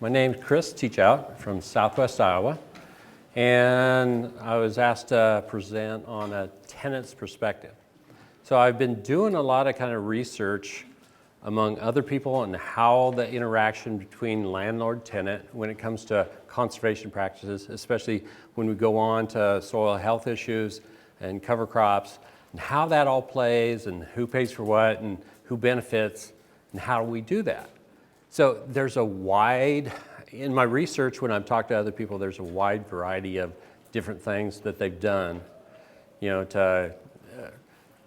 My name's Chris Teachout from Southwest Iowa, and I was asked to present on a tenant's perspective. So I've been doing a lot of kind of research among other people on how the interaction between landlord-tenant when it comes to conservation practices, especially when we go on to soil health issues and cover crops, and how that all plays and who pays for what and who benefits and how do we do that. So there's a wide, in my research when I've talked to other people, there's a wide variety of different things that they've done, to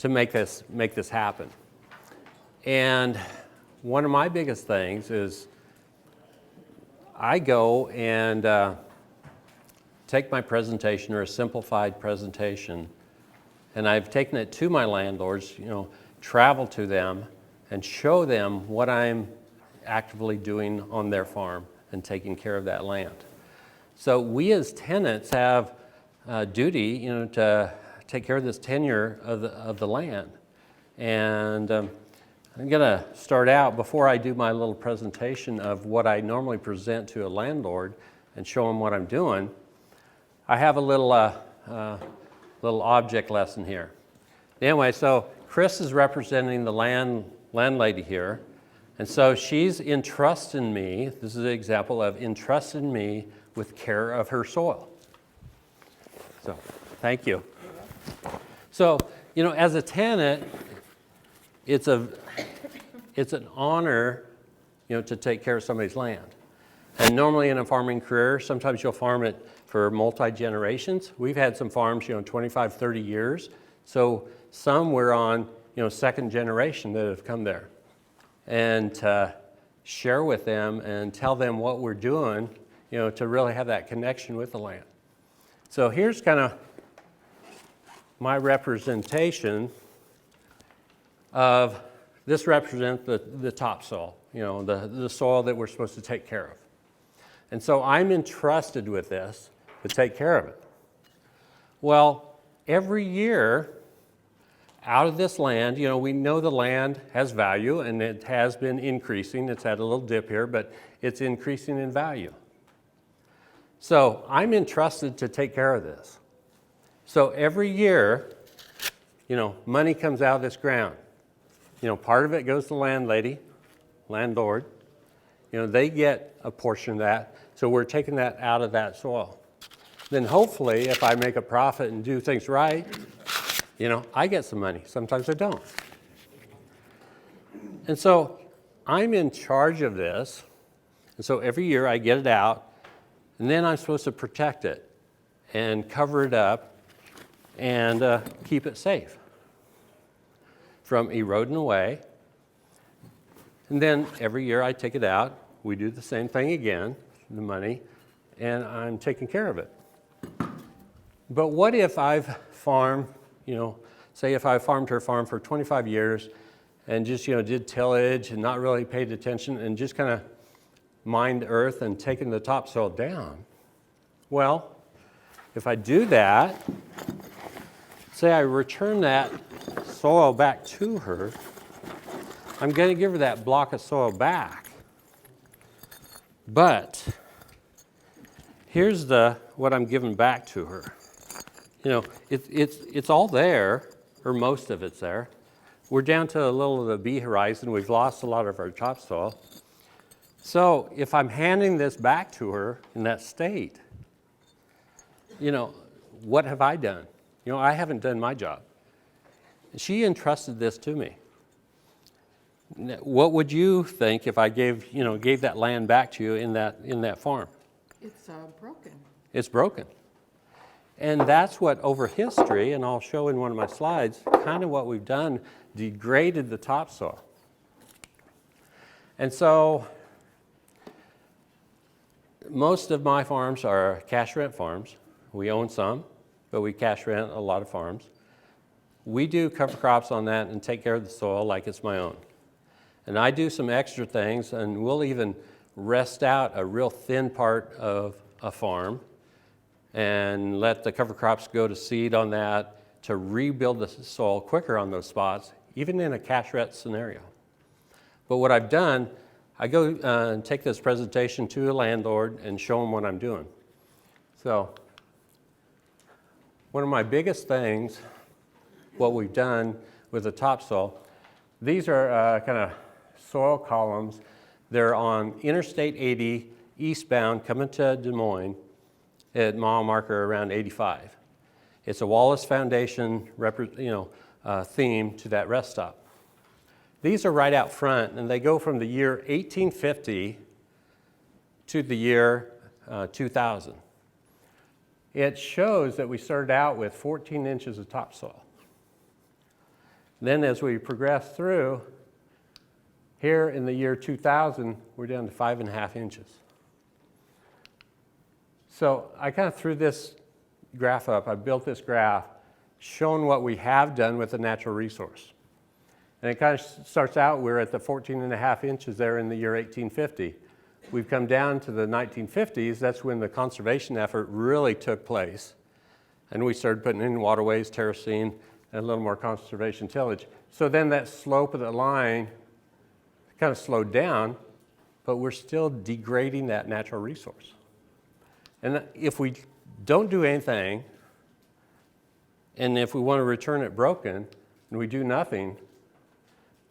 make this happen. And one of my biggest things is I go and take my presentation or a simplified presentation, and I've taken it to my landlords, travel to them and show them what I'm actively doing on their farm and taking care of that land. So we as tenants have a duty, to take care of this tenure of the land. And I'm gonna start out, before I do my little presentation of what I normally present to a landlord and show them what I'm doing, I have a little object lesson here. Anyway, so Chris is representing the landlady here. And so she's entrusting me, this is an example of entrusting me with care of her soil. So, thank you. So, as a tenant, it's an honor, to take care of somebody's land. And normally in a farming career, sometimes you'll farm it for multi-generations. We've had some farms, 25, 30 years. So some we're on, second generation that have come there. And to share with them and tell them what we're doing, to really have that connection with the land. So here's kind of my representation of, this represents the topsoil, the soil that we're supposed to take care of. And so I'm entrusted with this to take care of it. Well, every year, out of this land, we know the land has value and it has been increasing. It's had a little dip here, but it's increasing in value. So I'm entrusted to take care of this. So every year, money comes out of this ground. Part of it goes to the landlord. They get a portion of that. So we're taking that out of that soil. Then hopefully, if I make a profit and do things right, I get some money. Sometimes I don't. And so I'm in charge of this. And so every year I get it out, and then I'm supposed to protect it and cover it up and keep it safe from eroding away. And then every year I take it out. We do the same thing again, the money, and I'm taking care of it. But what if I've farmed, say if I farmed her farm for 25 years and just, did tillage and not really paid attention and just kind of mined earth and taken the topsoil down. Well, if I do that, say I return that soil back to her, I'm going to give her that block of soil back. But here's what I'm giving back to her. It's all there, or most of it's there. We're down to a little of the B horizon. We've lost a lot of our topsoil. So if I'm handing this back to her in that state, what have I done? I haven't done my job. She entrusted this to me. What would you think if I gave that land back to you in that farm? It's broken. It's broken. And that's what over history, and I'll show in one of my slides, kind of what we've done, degraded the topsoil. And so most of my farms are cash rent farms. We own some, but we cash rent a lot of farms. We do cover crops on that and take care of the soil like it's my own. And I do some extra things, and we'll even rest out a real thin part of a farm and let the cover crops go to seed on that to rebuild the soil quicker on those spots, even in a cash rent scenario. But what I've done, I go and take this presentation to a landlord and show him what I'm doing. So one of my biggest things, what we've done with the topsoil, these are kind of soil columns. They're on Interstate 80 eastbound coming to Des Moines at mile marker around 85. It's a Wallace Foundation theme to that rest stop. These are right out front, and they go from the year 1850 to the year 2000. It shows that we started out with 14 inches of topsoil. Then as we progress through, here in the year 2000, we're down to 5.5 inches. So I kind of threw this graph up. I built this graph showing what we have done with the natural resource. And it kind of starts out, we're at the 14.5 inches there in the year 1850. We've come down to the 1950s. That's when the conservation effort really took place. And we started putting in waterways, terracing, and a little more conservation tillage. So then that slope of the line kind of slowed down, but we're still degrading that natural resource. And if we don't do anything, and if we want to return it broken, and we do nothing,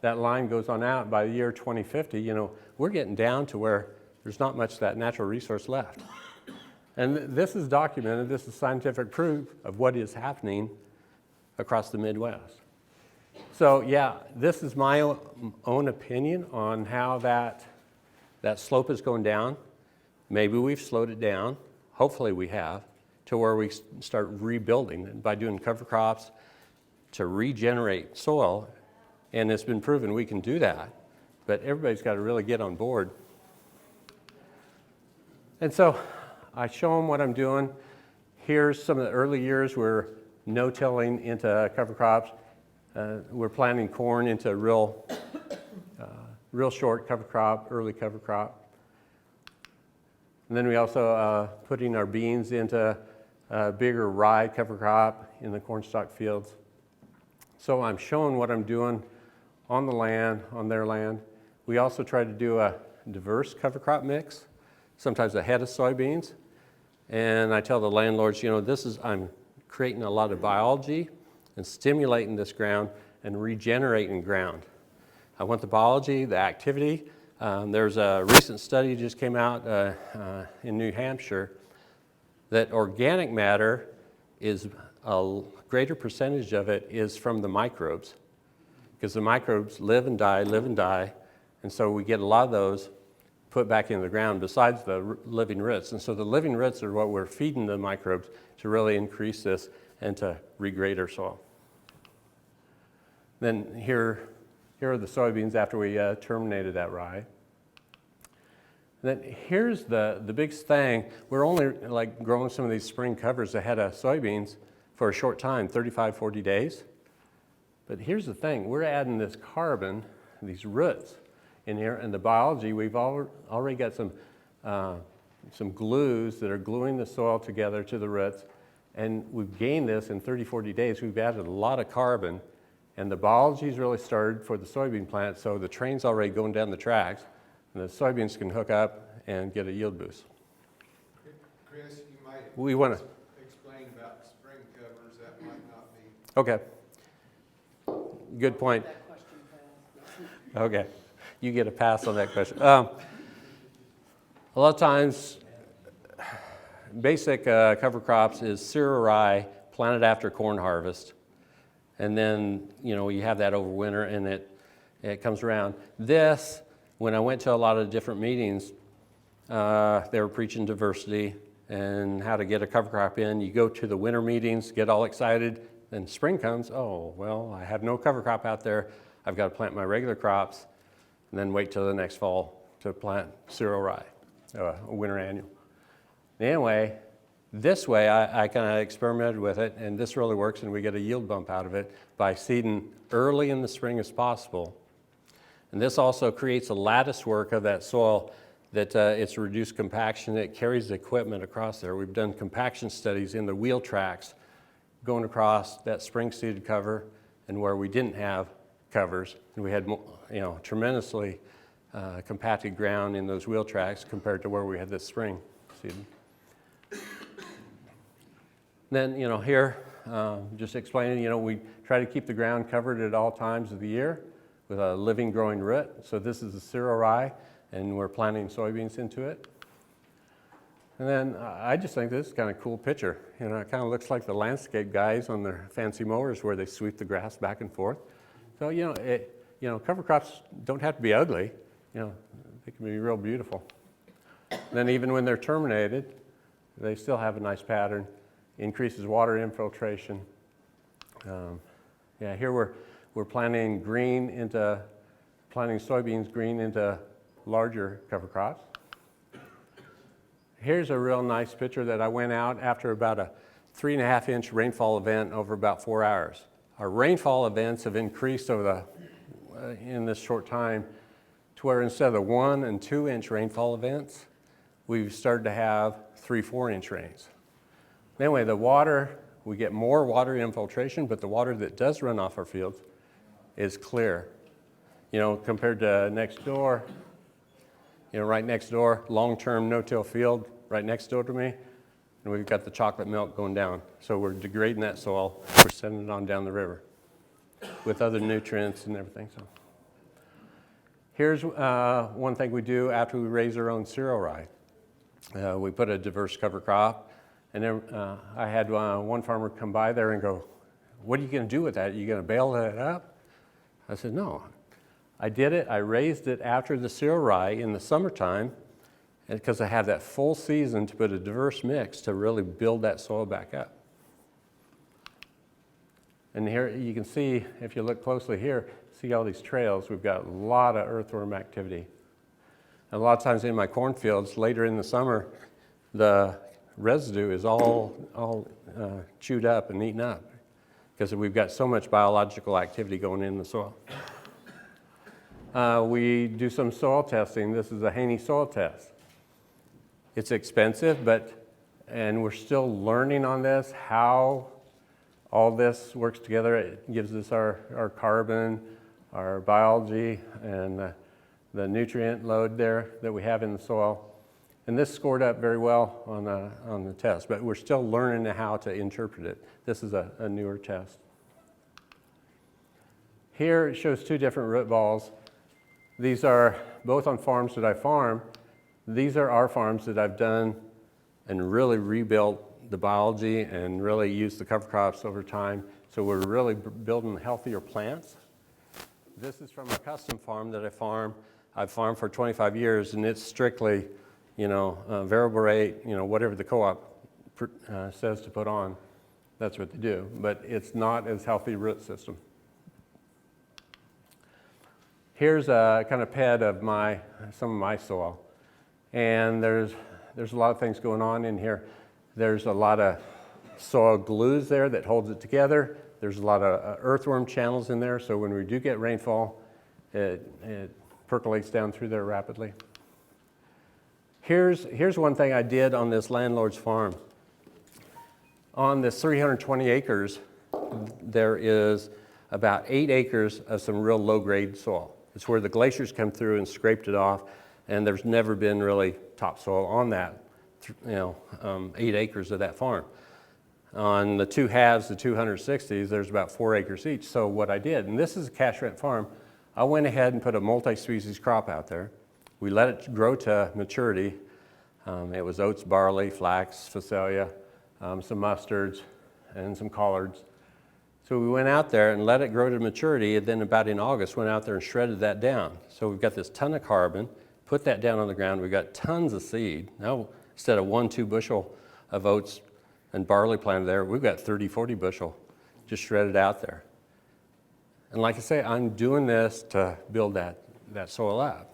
that line goes on out. By the year 2050, we're getting down to where there's not much of that natural resource left. And this is documented. This is scientific proof of what is happening across the Midwest. So yeah, this is my own opinion on how that slope is going down. Maybe we've slowed it down. Hopefully we have, to where we start rebuilding by doing cover crops to regenerate soil. And it's been proven we can do that, but everybody's got to really get on board. And so I show them what I'm doing. Here's some of the early years. We're no-tilling into cover crops. We're planting corn into real short cover crop, early cover crop. And then we also putting our beans into bigger rye cover crop in the cornstalk fields. So I'm showing what I'm doing on the land, on their land. We also try to do a diverse cover crop mix, sometimes a head of soybeans. And I tell the landlords, I'm creating a lot of biology and stimulating this ground and regenerating ground. I want the biology, the activity. There's a recent study just came out in New Hampshire that organic matter is a greater percentage of it is from the microbes, because the microbes live and die, and so we get a lot of those put back in the ground besides the living roots. And so the living roots are what we're feeding the microbes to really increase this and to regrade our soil. Then here are the soybeans after we terminated that rye. And then here's the big thing. We're only growing some of these spring covers ahead of soybeans for a short time, 35, 40 days. But here's the thing, we're adding this carbon, these roots in here, and the biology, we've already got some glues that are gluing the soil together to the roots, and we've gained this in 30, 40 days. We've added a lot of carbon, and the biology's really started for the soybean plant, so the train's already going down the tracks, and the soybeans can hook up and get a yield boost. Chris, you might we want to explain about spring covers. That might not be. Okay. Good point. Okay. You get a pass on that question. A lot of times, basic cover crops is cereal rye planted after corn harvest. And then, you have that over winter and it comes around. This, when I went to a lot of different meetings, they were preaching diversity and how to get a cover crop in. You go to the winter meetings, get all excited, then spring comes, oh, well, I have no cover crop out there. I've got to plant my regular crops and then wait till the next fall to plant cereal rye, a winter annual. Anyway, this way I kind of experimented with it, and this really works, and we get a yield bump out of it by seeding early in the spring as possible. And this also creates a lattice work of that soil that it's reduced compaction. It carries the equipment across there. We've done compaction studies in the wheel tracks going across that spring seeded cover and where we didn't have covers. And we had tremendously compacted ground in those wheel tracks compared to where we had this spring seeded. Then, here, just explaining, we try to keep the ground covered at all times of the year with a living, growing root. So this is a cereal rye, and we're planting soybeans into it. And then I just think this is kind of a cool picture. It kind of looks like the landscape guys on their fancy mowers where they sweep the grass back and forth. So, cover crops don't have to be ugly. They can be real beautiful. And then even when they're terminated, they still have a nice pattern. Increases water infiltration. Here we're planting soybeans green into larger cover crops. Here's a real nice picture that I went out after about a 3.5-inch rainfall event over about 4 hours. Our rainfall events have increased in this short time to where instead of the 1- and 2-inch rainfall events, we've started to have 3-4-inch rains. Anyway, the water, we get more water infiltration, but the water that does run off our fields is clear. Compared to next door, right next door, long-term no-till field right next door to me, and we've got the chocolate milk going down. So we're degrading that soil, we're sending it on down the river with other nutrients and everything. So here's one thing we do after we raise our own cereal rye. We put a diverse cover crop, and then I had one farmer come by there and go, "What are you going to do with that? Are you going to bale that up?" I said, "No. I did it. I raised it after the cereal rye in the summertime because I had that full season to put a diverse mix to really build that soil back up." And here you can see, if you look closely here, see all these trails. We've got a lot of earthworm activity. And a lot of times in my cornfields, later in the summer, the residue is all chewed up and eaten up because we've got so much biological activity going in the soil. We do some soil testing. This is a Haney soil test. It's expensive, and we're still learning on this, how all this works together. It gives us our carbon, our biology, and the nutrient load there that we have in the soil. And this scored up very well on the test, but we're still learning how to interpret it. This is a newer test. Here it shows 2 different root balls. These are both on farms that I farm. These are our farms that I've done and really rebuilt the biology and really used the cover crops over time. So we're really building healthier plants. This is from a custom farm that I farm. I've farmed for 25 years, and it's strictly, variable rate, whatever the co-op says to put on, that's what they do. But it's not as healthy root system. Here's a kind of ped of some of my soil. And there's a lot of things going on in here. There's a lot of soil glues there that holds it together. There's a lot of earthworm channels in there, so when we do get rainfall, it percolates down through there rapidly. Here's one thing I did on this landlord's farm. On this 320 acres, there is about 8 acres of some real low-grade soil. It's where the glaciers come through and scraped it off, and there's never been really topsoil on that, 8 acres of that farm. On the 2 halves, the 260s, there's about 4 acres each. So what I did, and this is a cash rent farm, I went ahead and put a multi-species crop out there. We let it grow to maturity. It was oats, barley, flax, phacelia, some mustards, and some collards. So we went out there and let it grow to maturity, and then about in August went out there and shredded that down. So we've got this ton of carbon, put that down on the ground. We've got tons of seed. Now, instead of 1-2 bushel of oats and barley planted there, we've got 30-40 bushel just shredded out there. And like I say, I'm doing this to build that soil up.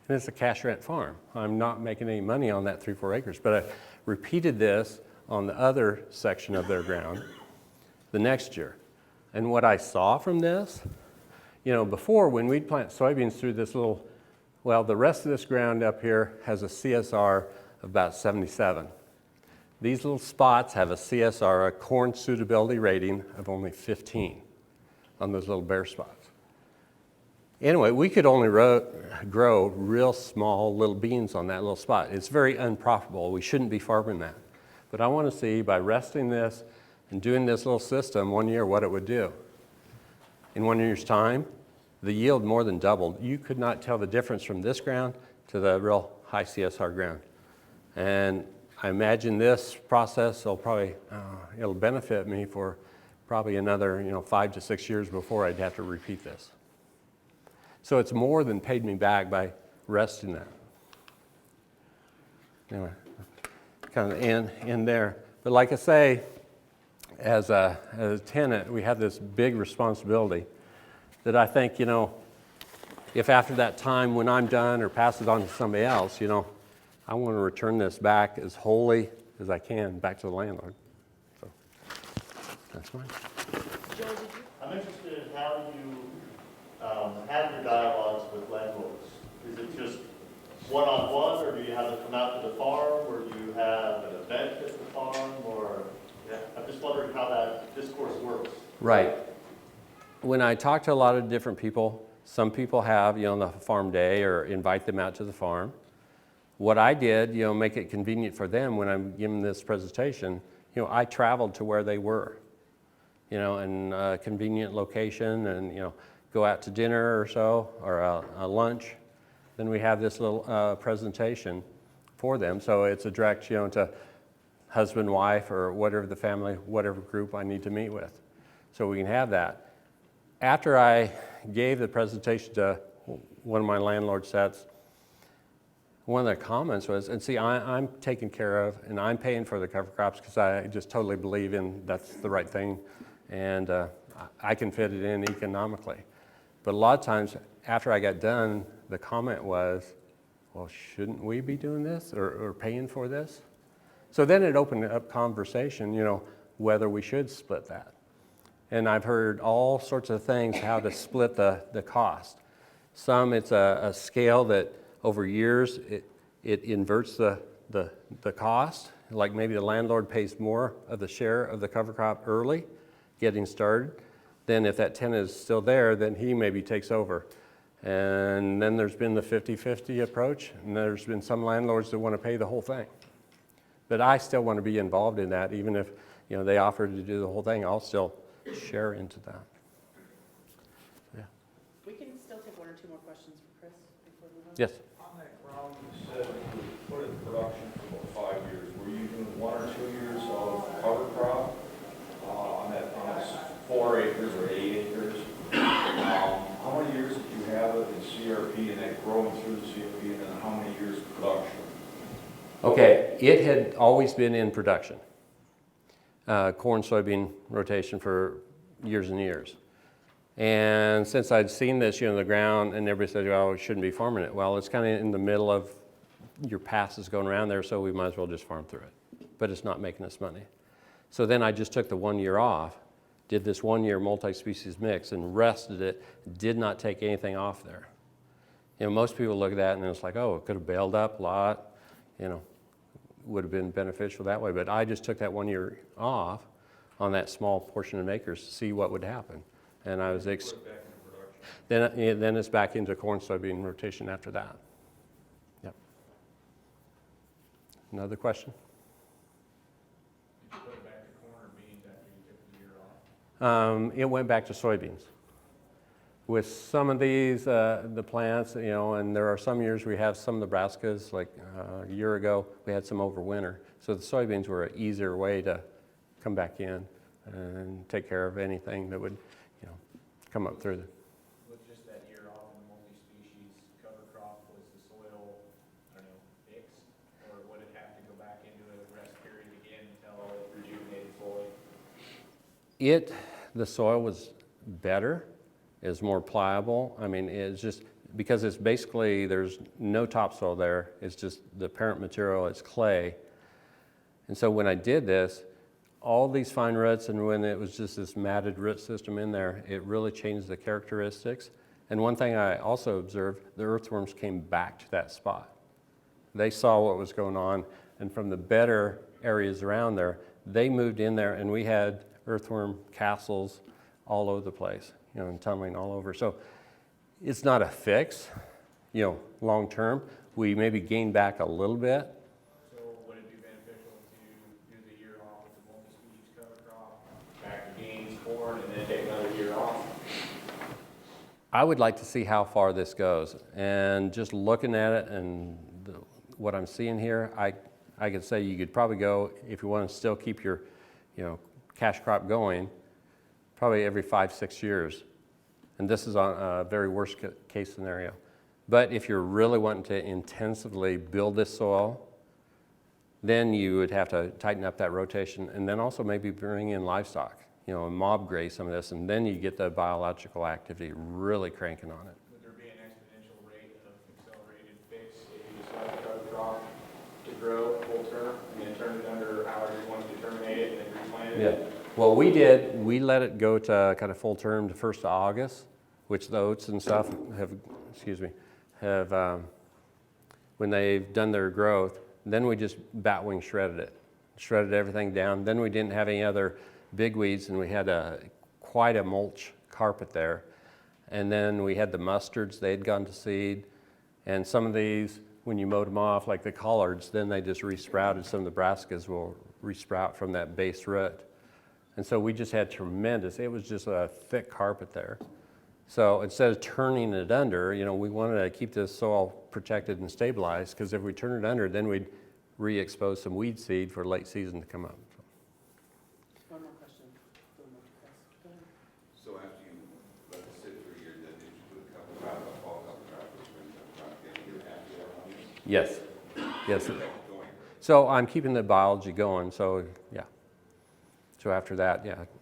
And it's a cash rent farm. I'm not making any money on that 3-4 acres, but I repeated this on the other section of their ground the next year. And what I saw from this, before when we'd plant soybeans through this the rest of this ground up here has a CSR of about 77. These little spots have a CSR, a corn suitability rating of only 15 on those little bare spots. Anyway, we could only grow real small little beans on that little spot. It's very unprofitable. We shouldn't be farming that. But I want to see by resting this and doing this little system 1 year what it would do. In 1 year's time, the yield more than doubled. You could not tell the difference from this ground to the real high CSR ground. And I imagine this process will probably, it'll benefit me for probably another 5 to 6 years before I'd have to repeat this. So it's more than paid me back by resting that. Anyway, kind of end there. But like I say, as a tenant, we have this big responsibility that I think, if after that time when I'm done or pass it on to somebody else, I want to return this back as wholly as I can back to the landlord. So that's mine. I'm interested in how you have your dialogues with landlords. Is it just one-on-one, or do you have them come out to the farm, or do you have an event at the farm, or I'm just wondering how that discourse works. Right. When I talk to a lot of different people, some people have, the farm day or invite them out to the farm. What I did, make it convenient for them when I'm giving this presentation, I traveled to where they were, in a convenient location and, go out to dinner or so, or a lunch. Then we have this little presentation for them. So it's a direct, to husband, wife, or whatever the family, whatever group I need to meet with. So we can have that. After I gave the presentation to one of my landlord sets, one of their comments was, and see, I'm taken care of, and I'm paying for the cover crops because I just totally believe in that's the right thing, and I can fit it in economically. But a lot of times, after I got done, the comment was, well, shouldn't we be doing this or paying for this? So then it opened up conversation, whether we should split that. And I've heard all sorts of things how to split the cost. Some, it's a scale that over years, it inverts the cost. Like maybe the landlord pays more of the share of the cover crop early, getting started. Then if that tenant is still there, then he maybe takes over. And then there's been the 50-50 approach, and there's been some landlords that want to pay the whole thing. But I still want to be involved in that, even if they offer to do the whole thing, I'll still share into that. Yeah. We can still take one or two more questions for Chris before we move on. Yes. On that ground, you said you put in production for about 5 years. Were you doing 1 or 2 years of cover crop on that 4 acres or 8 acres? How many years did you have it in CRP and that growing through the CRP, and then how many years of production? Okay, it had always been in production. Corn, soybean rotation for years and years. And since I'd seen this, in the ground, and everybody said, well, we shouldn't be farming it. Well, it's kind of in the middle of your passes going around there, so we might as well just farm through it. But it's not making us money. So then I just took the 1 year off, did this 1 year multi-species mix, and rested it, did not take anything off there. Most people look at that and it's like, oh, it could have bailed up a lot, would have been beneficial that way. But I just took that 1 year off on that small portion of acres to see what would happen. And I was then it's back into corn soybean rotation after that. Yep. Another question? Did you put it back to corn or beans after you took the year off? It went back to soybeans. With some of these, the plants, and there are some years we have some Nebraskas, like a year ago, we had some over winter. So the soybeans were an easier way to come back in and take care of anything that would, come up through the. With just that year off in the multi-species cover crop, was the soil, fixed? Or would it have to go back into a rest period again until it rejuvenated fully? The soil was better. Is more pliable. It's just because it's basically, there's no topsoil there. It's just the parent material, it's clay. And so when I did this, all these fine roots, and when it was just this matted root system in there, it really changed the characteristics. And one thing I also observed, the earthworms came back to that spot. They saw what was going on, and from the better areas around there, they moved in there, and we had earthworm castles all over the place. And tunneling all over. So, It's not a fix, long-term. We maybe gain back a little bit. So would it be beneficial to do the year off with the multi-species cover crop, back to beans, corn, and then take another year off? I would like to see how far this goes, and just looking at it and what I'm seeing here, I could say you could probably go, if you want to still keep your, cash crop going, probably every 5-6 years. And this is on a very worst case scenario. But if you're really wanting to intensively build this soil, then you would have to tighten up that rotation, and then also maybe bring in livestock, and mob graze some of this, and then you get the biological activity really cranking on it. Would there be an exponential rate of accelerated fix if you just let the cover crop to grow full term and then turn it under however you want to terminate it and then replant it? Yeah. Well, we let it go to kind of full term to 1st of August, which the oats and stuff have, when they've done their growth, then we just batwing shredded everything down. Then we didn't have any other big weeds, and we had quite a mulch carpet there. And then we had the mustards, they had gone to seed. And some of these, when you mowed them off, like the collards, then they just resprouted. Some of the brassicas will resprout from that base root. And so we just had it was just a thick carpet there. So instead of turning it under, we wanted to keep this soil protected and stabilized, because if we turn it under, then we'd re-expose some weed seed for late season to come up. One more question. Go ahead. So after you let it sit for a year, then did you put a couple crop, a fall couple crop, or spring couple crop, then you after that one? Yes. Yes. Going. So I'm keeping the biology going, so yeah. So after that, yeah. I don't think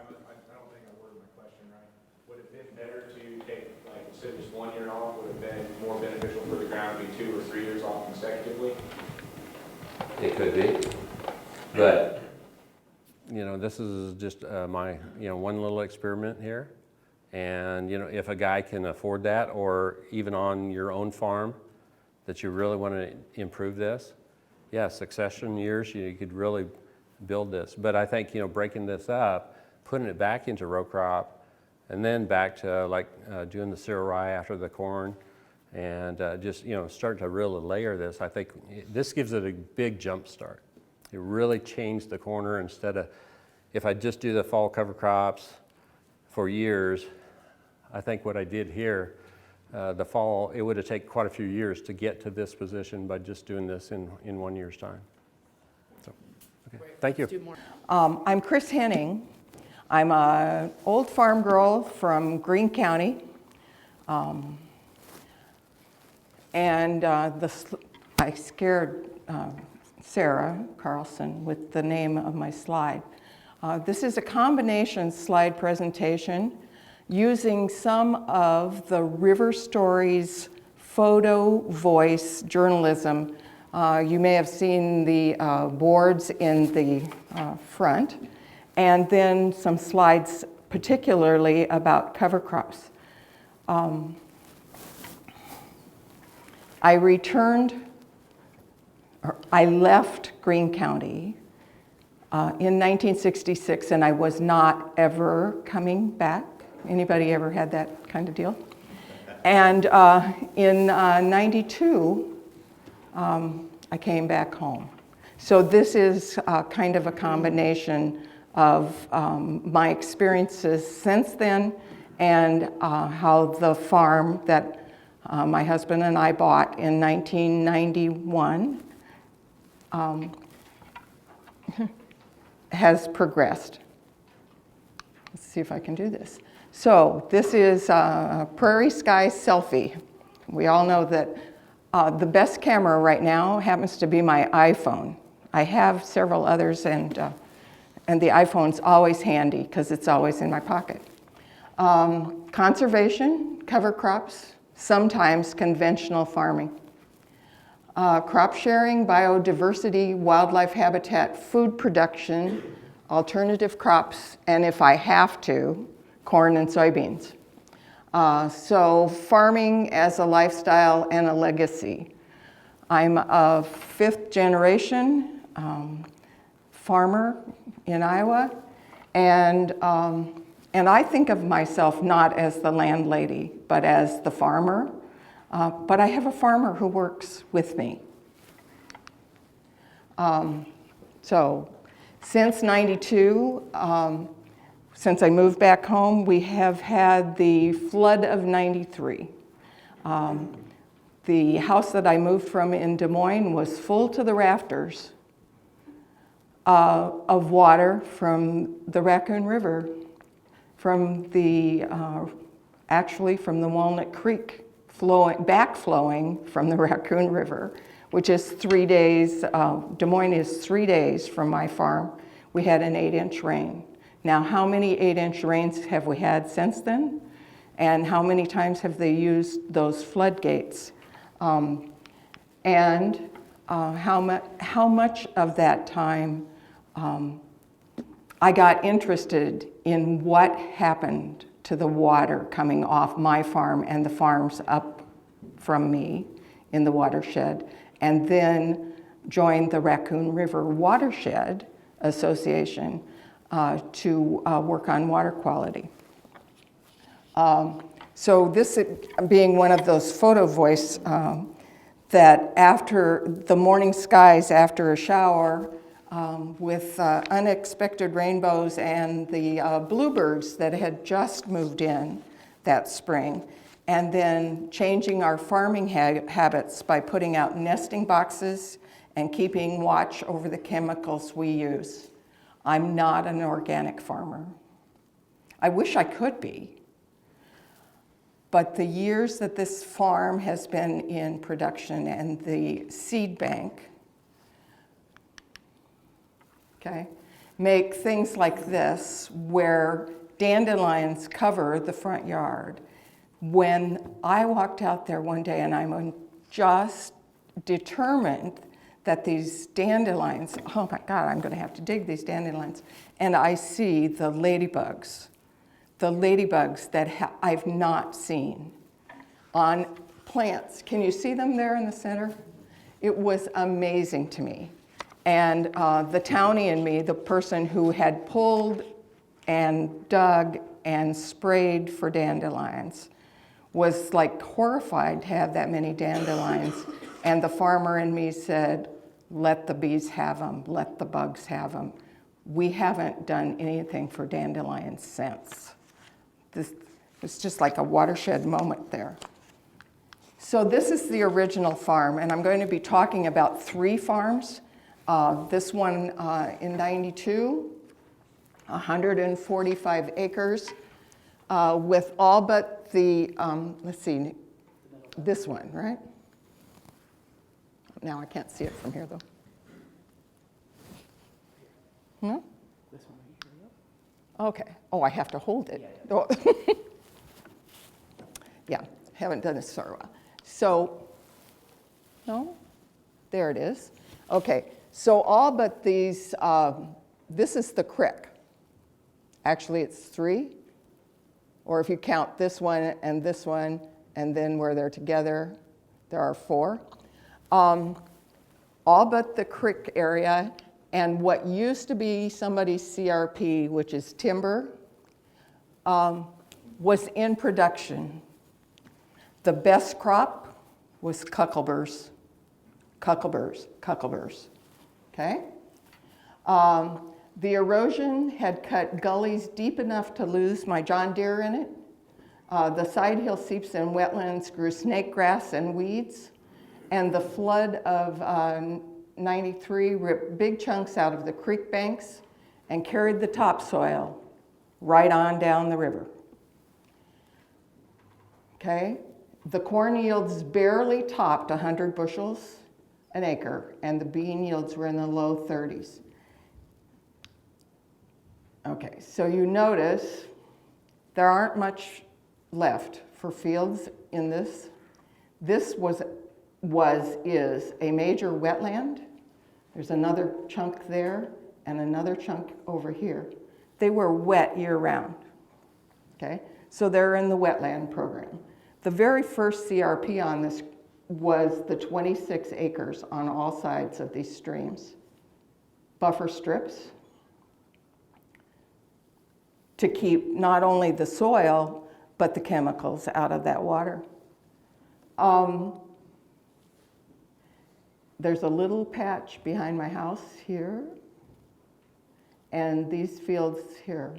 I worded my question right. Would it have been better to take, like, instead of just 1 year off, would it have been more beneficial for the ground to be 2 or 3 years off consecutively? It could be, but this is just my one little experiment here, and if a guy can afford that, or even on your own farm, that you really want to improve this, yeah, succession years you could really build this. But I think breaking this up, putting it back into row crop, and then back to doing the cereal rye after the corn. And just start to really layer this. I think this gives it a big jump start. It really changed the corner. Instead of, if I just do the fall cover crops for years, I think what I did here, the fall, it would have taken quite a few years to get to this position by just doing this in 1 year's time. So, okay. Thank you. Let's do more. I'm Chris Henning. I'm an old farm girl from Greene County. I scared Sarah Carlson with the name of my slide. This is a combination slide presentation using some of the River Stories photo voice journalism. You may have seen the boards in the front, and then some slides particularly about cover crops. I left Greene County in 1966, and I was not ever coming back. Anybody ever had that kind of deal? And in 92, I came back home. So this is kind of a combination of my experiences since then, and how the farm that my husband and I bought in 1991 has progressed. Let's see if I can do this. So this is a prairie sky selfie. We all know that the best camera right now happens to be my iPhone. I have several others, and the iPhone's always handy because it's always in my pocket. Conservation, cover crops, sometimes conventional farming. Crop sharing, biodiversity, wildlife habitat, food production, alternative crops, and if I have to, corn and soybeans. So farming as a lifestyle and a legacy. I'm a 5th generation farmer in Iowa, and And I think of myself not as the landlady, but as the farmer. But I have a farmer who works with me. So since '92, since I moved back home, we have had the flood of '93. The house that I moved from in Des Moines was full to the rafters of water from the Raccoon River, from the, actually from the Walnut Creek, backflowing from the Raccoon River, which is 3 days, Des Moines is 3 days from my farm. We had an 8-inch rain. Now, how many 8-inch rains have we had since then? And how many times have they used those floodgates? And how much of that time I got interested in what happened to the water coming off my farm and the farms up from me in the watershed, and then joined the Raccoon River Watershed Association to work on water quality. So this being one of those photo voice that after the morning skies after a shower with unexpected rainbows and the bluebirds that had just moved in that spring, and then changing our farming habits by putting out nesting boxes and keeping watch over the chemicals we use. I'm not an organic farmer. I wish I could be. But the years that this farm has been in production and the seed bank, okay, make things like this where dandelions cover the front yard. When I walked out there one day and I'm just determined that these dandelions, oh my God, I'm gonna have to dig these dandelions. And I see the ladybugs that I've not seen on plants. Can you see them there in the center? It was amazing to me. And the townie in me, the person who had pulled and dug and sprayed for dandelions, was like horrified to have that many dandelions. And the farmer in me said, let the bees have them, let the bugs have them. We haven't done anything for dandelions since. This was just like a watershed moment there. So this is the original farm, and I'm going to be talking about 3 farms. This one in '92, 145 acres, with all but the, let's see, this one, right? Now I can't see it from here, though. No? This one right here. Okay. Oh, I have to hold it. Yeah, Oh. Yeah, haven't done this for a while. So, no? There it is. Okay, so all but these, this is the crick. Actually, it's 3. Or if you count this one, and then where they're together, there are 4. All but the crick area and what used to be somebody's CRP, which is timber, was in production. The best crop was cuckleburs, okay? The erosion had cut gullies deep enough to lose my John Deere in it. The side hill seeps and wetlands grew snake grass and weeds. And the flood of '93 ripped big chunks out of the creek banks and carried the topsoil right on down the river. Okay? The corn yields barely topped 100 bushels an acre, and the bean yields were in the low 30s. Okay, so you notice there aren't much left for fields in this. This is a major wetland. There's another chunk there and another chunk over here. They were wet year-round, okay? So they're in the wetland program. The very first CRP on this was the 26 acres on all sides of these streams. Buffer strips, to keep not only the soil, but the chemicals out of that water. There's a little patch behind my house here, and these fields here.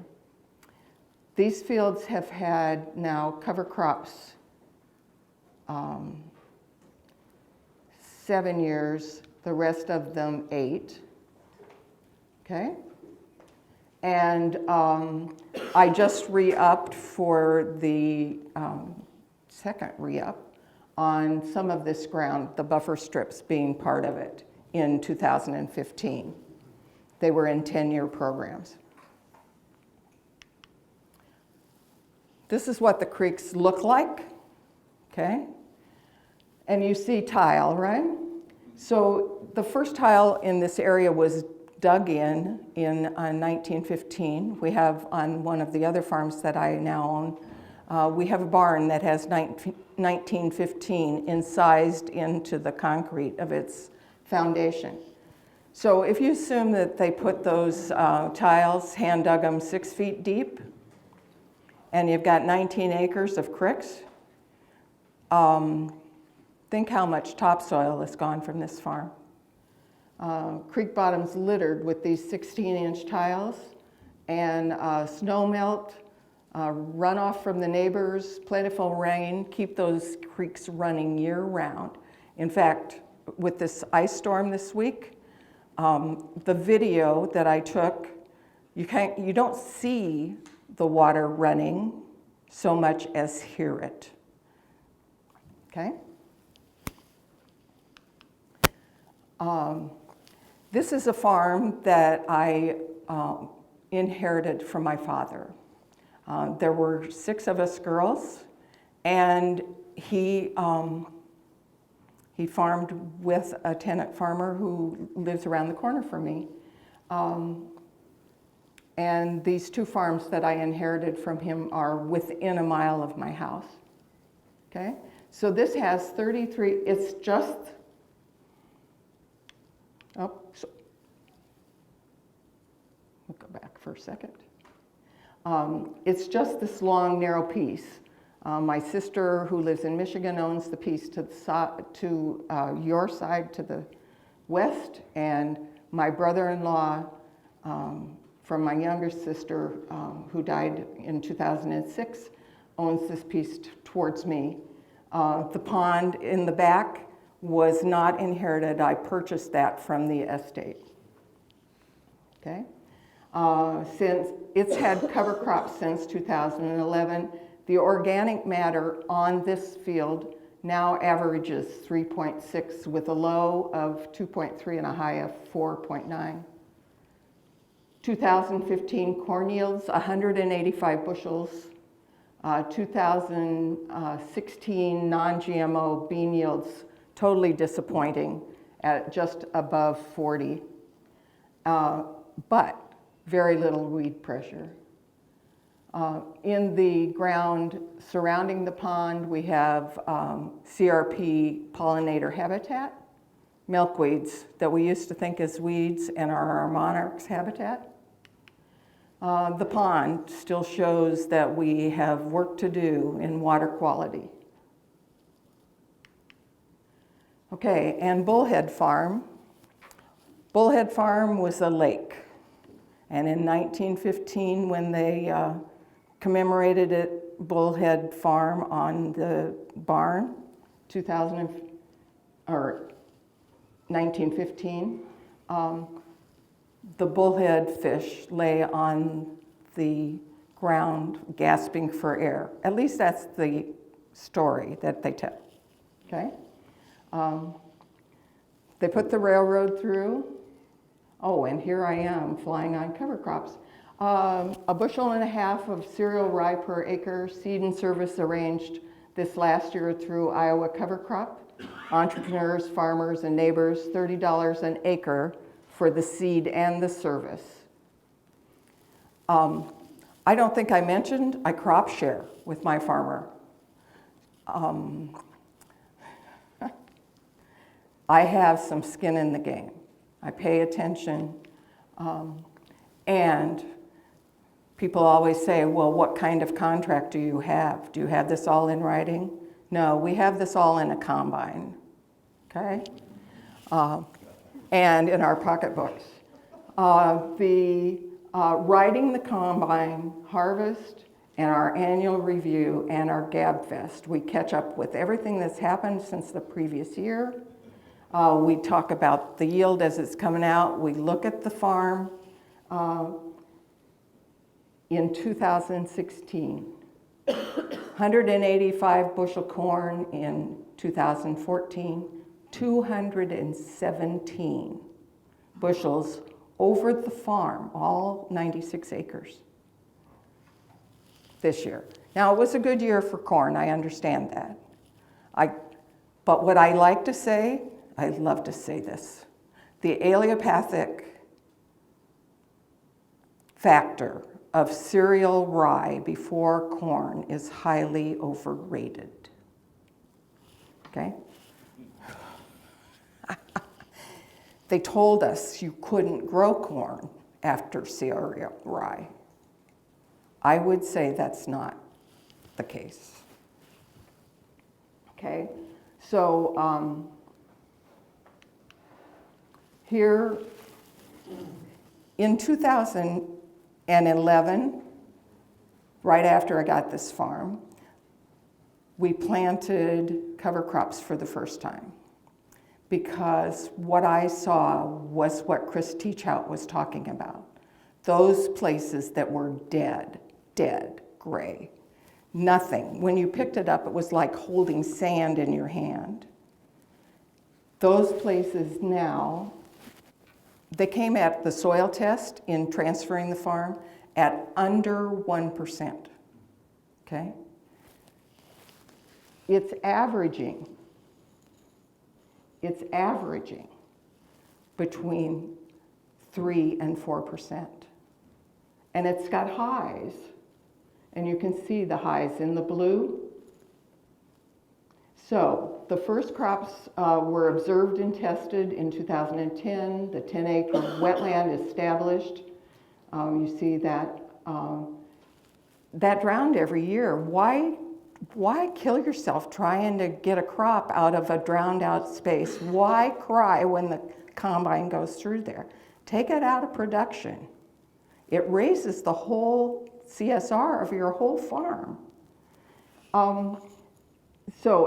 These fields have had now cover crops 7 years, the rest of them 8, okay? And I just re-upped for the second re-up on some of this ground, the buffer strips being part of it in 2015. They were in 10-year programs. This is what the creeks look like, okay? And you see tile, right? So the first tile in this area was dug in 1915. We have on one of the other farms that I now own, we have a barn that has 1915 incised into the concrete of its foundation. So if you assume that they put those tiles, hand dug them 6 feet deep, and you've got 19 acres of creeks, think how much topsoil has gone from this farm. Creek bottoms littered with these 16-inch tiles, and snow melt, runoff from the neighbors, plentiful rain, keep those creeks running year-round. In fact, with this ice storm this week, the video that I took, you don't see the water running so much as hear it, okay? This is a farm that I inherited from my father. There were 6 of us girls, and he farmed with a tenant farmer who lives around the corner from me. And these 2 farms that I inherited from him are within a mile of my house, okay? So this has 33, it's just, we'll go back for a second. It's just this long, narrow piece. My sister, who lives in Michigan, owns the piece to your side, to the west, and my brother-in-law, from my younger sister, who died in 2006, owns this piece towards me. The pond in the back was not inherited. I purchased that from the estate, okay? Since it's had cover crops since 2011, the organic matter on this field now averages 3.6 with a low of 2.3 and a high of 4.9. 2015 corn yields, 185 bushels. 2016 non-GMO bean yields, totally disappointing at just above 40. But very little weed pressure. In the ground surrounding the pond, we have CRP pollinator habitat, milkweeds that we used to think as weeds and are our monarch's habitat. The pond still shows that we have work to do in water quality. Okay, and Bullhead Farm. Bullhead Farm was a lake. And in 1915, when they commemorated it, Bullhead Farm on the barn, 1915, the bullhead fish lay on the ground gasping for air. At least that's the story that they tell, okay? They put the railroad through. Oh, and here I am flying on cover crops. 1.5 bushels of cereal rye per acre, seed and service arranged this last year through Iowa cover crop. Entrepreneurs, farmers, and neighbors, $30 an acre for the seed and the service. I don't think I mentioned I crop share with my farmer. I have some skin in the game. I pay attention, and People always say, well, what kind of contract do you have? Do you have this all in writing? No, we have this all in a combine, okay? And in our pocketbooks. Writing the combine, harvest, and our annual review, and our Gab Fest. We catch up with everything that's happened since the previous year. We talk about the yield as it's coming out. We look at the farm. In 2016, 185 bushel corn. In 2014, 217 bushels over the farm, all 96 acres this year. Now, it was a good year for corn, I understand that. But what I like to say, I love to say this, the allelopathic factor of cereal rye before corn is highly overrated, okay? They told us you couldn't grow corn after cereal rye. I would say that's not the case. Okay, so here in 2011, right after I got this farm, we planted cover crops for the first time, because what I saw was what Chris Teachout was talking about. Those places that were dead, gray. Nothing. When you picked it up, it was like holding sand in your hand. Those places now, they came at the soil test in transferring the farm at under 1%, okay? It's averaging between 3 and 4%. And it's got highs, and you can see the highs in the blue. So the first crops were observed and tested in 2010, the 10-acre wetland established. You see that, that drowned every year. Why kill yourself trying to get a crop out of a drowned out space? Why cry when the combine goes through there? Take it out of production. It raises the whole CSR of your whole farm.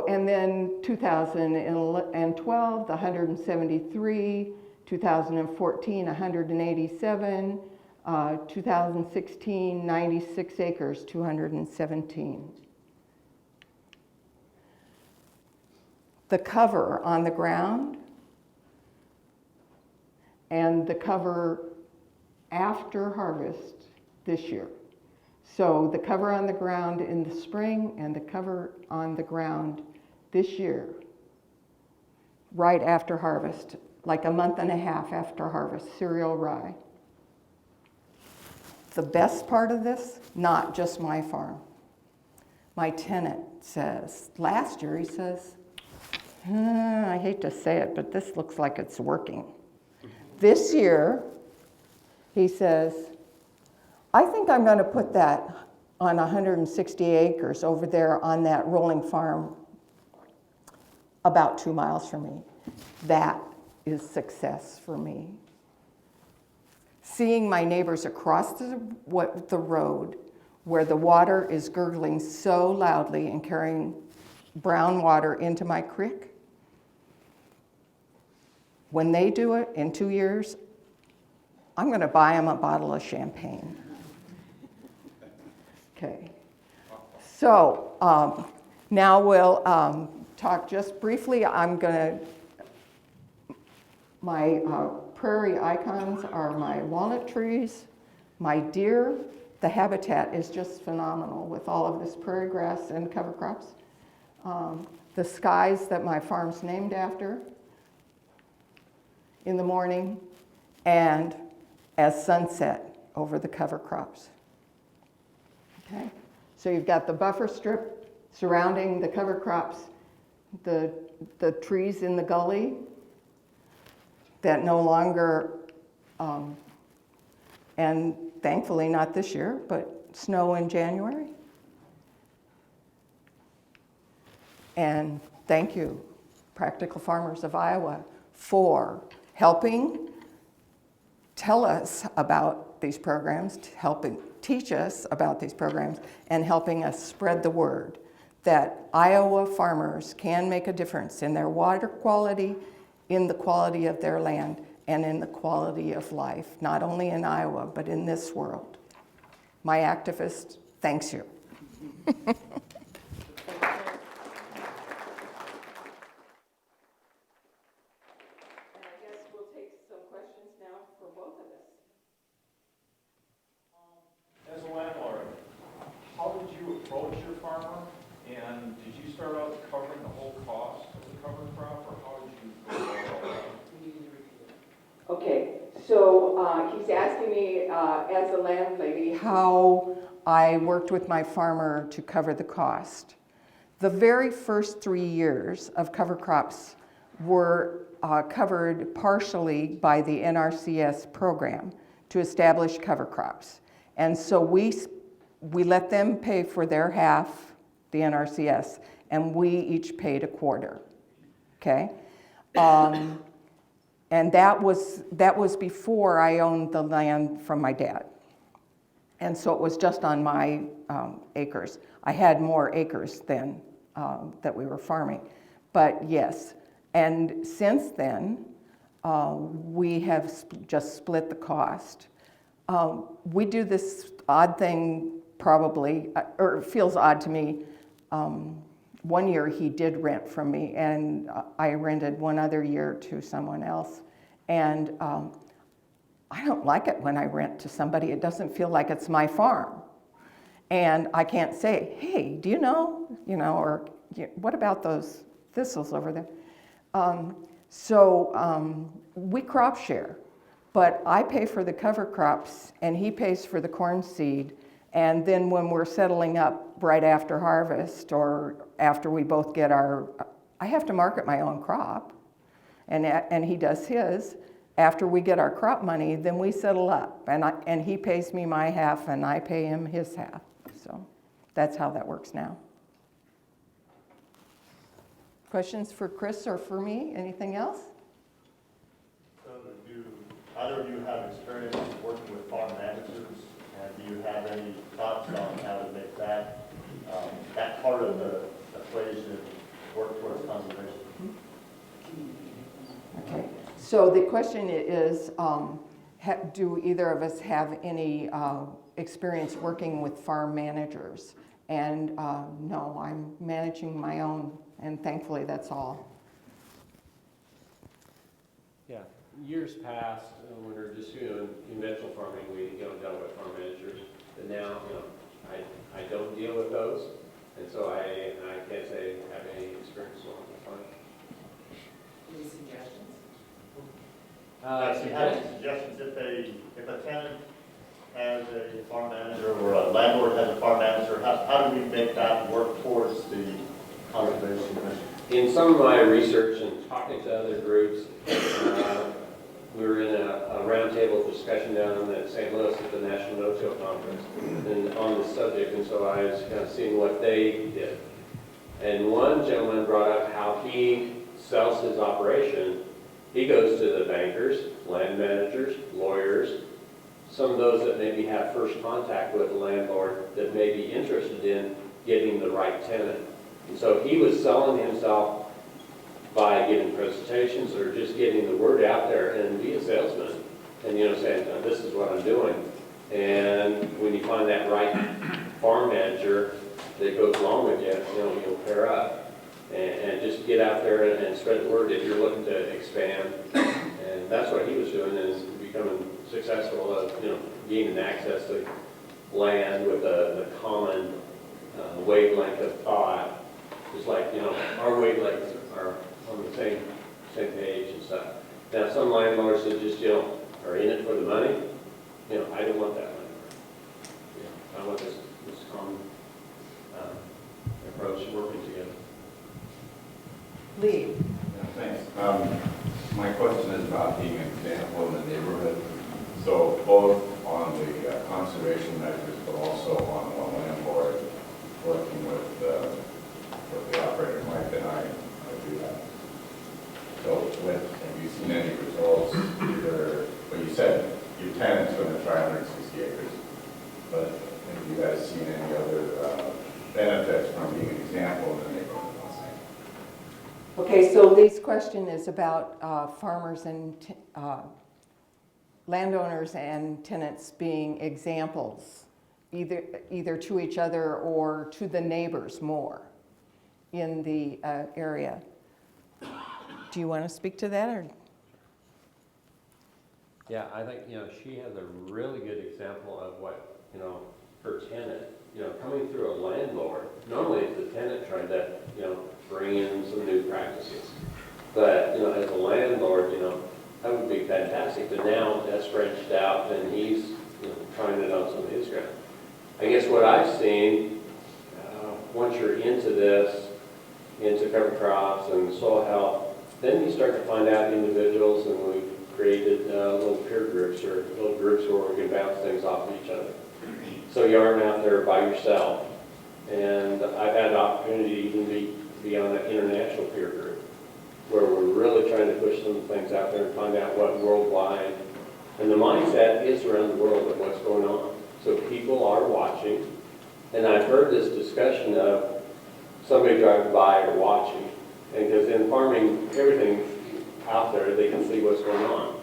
And then 2012, the 173, 2014, 187, 2016, 96 acres, 217. The cover on the ground and the cover after harvest this year. So the cover on the ground in the spring and the cover on the ground this year, right after harvest, like a month and a half after harvest, cereal rye. The best part of this, not just my farm. My tenant says, last year he says, I hate to say it, but this looks like it's working. This year, he says, I think I'm going to put that on 160 acres over there on that rolling farm about 2 miles from me. That is success for me. Seeing my neighbors across the road where the water is gurgling so loudly and carrying brown water into my creek, when they do it in 2 years, I'm going to buy them a bottle of champagne. Okay. So now we'll talk just briefly. My prairie icons are my walnut trees, my deer. The habitat is just phenomenal with all of this prairie grass and cover crops. The skies that my farm's named after in the morning, and as sunset over the cover crops. Okay, so you've got the buffer strip surrounding the cover crops, the trees in the gully that no longer, and thankfully not this year, but snow in January. And thank you, Practical Farmers of Iowa, for helping tell us about these programs, helping teach us about these programs, and helping us spread the word that Iowa farmers can make a difference in their water quality, in the quality of their land, and in the quality of life, not only in Iowa, but in this world. My activist thanks you. As a landlord, how did you approach your farmer? And did you start out covering the whole cost of the cover crop, or how did you go about that? Okay, so he's asking me as a landlady how I worked with my farmer to cover the cost. The very first 3 years of cover crops were covered partially by the NRCS program to establish cover crops. And so we let them pay for their half, the NRCS, and we each paid a quarter, okay? And that was before I owned the land from my dad. And so it was just on my acres. I had more acres then that we were farming. But yes, and since then, we have just split the cost. We do this odd thing probably, or it feels odd to me. One year he did rent from me, and I rented one other year to someone else. And I don't like it when I rent to somebody. It doesn't feel like it's my farm. And I can't say, hey, do you know, or what about those thistles over there? So we crop share, but I pay for the cover crops and he pays for the corn seed. And then when we're settling up right after harvest or after we both get I have to market my own crop, and he does his. After we get our crop money, then we settle up, and he pays me my half and I pay him his half. So that's how that works now. Questions for Chris or for me? Anything else? So do either of you have experience working with farm managers? And do you have any thoughts on how to make that part of the equation work towards conservation? Okay. So the question is, do either of us have any experience working with farm managers? And no, I'm managing my own, and thankfully that's all. Yeah, years past, when we were just conventional farming, we dealt with farm managers. But now, I don't deal with those, and so I can't say I have any experience along the farm. Any suggestions? Do you have any suggestions if a tenant has a farm manager or a landlord has a farm manager, how do we make that work towards the conservation mission? In some of my research and talking to other groups, we were in a roundtable discussion down in St. Louis at the National No-Till Conference and on the subject, and so I was kind of seeing what they did. And one gentleman brought up how he sells his operation. He goes to the bankers, land managers, lawyers, some of those that maybe have first contact with the landlord that may be interested in getting the right tenant. And so he was selling himself by giving presentations or just getting the word out there and be a salesman and, saying, this is what I'm doing. And when you find that right farm manager that goes along with you, you'll pair up and just get out there and spread the word if you're looking to expand. And that's what he was doing, is becoming successful of, gaining access to land with the common wavelength of thought. Just like, our wavelengths are on the same page and stuff. Now, some landlords that just, are in it for the money, I don't want that money. I want this common approach to working together. Lee. Yeah, thanks. My question is about being an example in the neighborhood. So both on the benefits from being an example in the neighborhood, I'll say. Okay, so Lee's question is about farmers and landowners and tenants being examples, either to each other or to the neighbors more in the area. Do you want to speak to that, or? Yeah, I think, she has a really good example of what, her tenant, coming through a landlord. Normally it's the tenant trying to, bring in some new practices. But, as a landlord, that would be fantastic. But now that's branched out and he's, trying it on some of his ground. I guess what I've seen, once you're into this, into cover crops and soil health, then you start to find out individuals, and we've created little peer groups or little groups where we can bounce things off of each other. So you aren't out there by yourself. And I've had the opportunity to even be on an international peer group where we're really trying to push some things out there and find out what worldwide. And the mindset is around the world of what's going on. So people are watching. And I've heard this discussion of somebody driving by or watching. And because in farming, everything out there, they can see what's going on.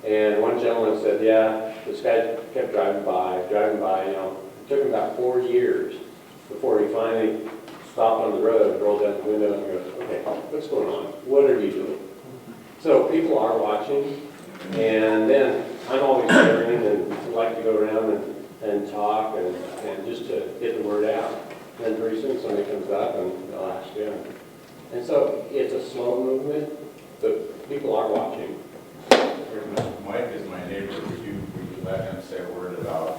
And one gentleman said, yeah, this guy kept driving by, it took him about 4 years before he finally stopped on the road, rolled down the window and goes, okay, what's going on? What are you doing? So people are watching, and then I'm always sharing and like to go around and talk and just to get the word out. And then pretty soon somebody comes up and they'll ask you. And so it's a slow movement, but people are watching. Mike is my neighbor. Would you let him say a word about?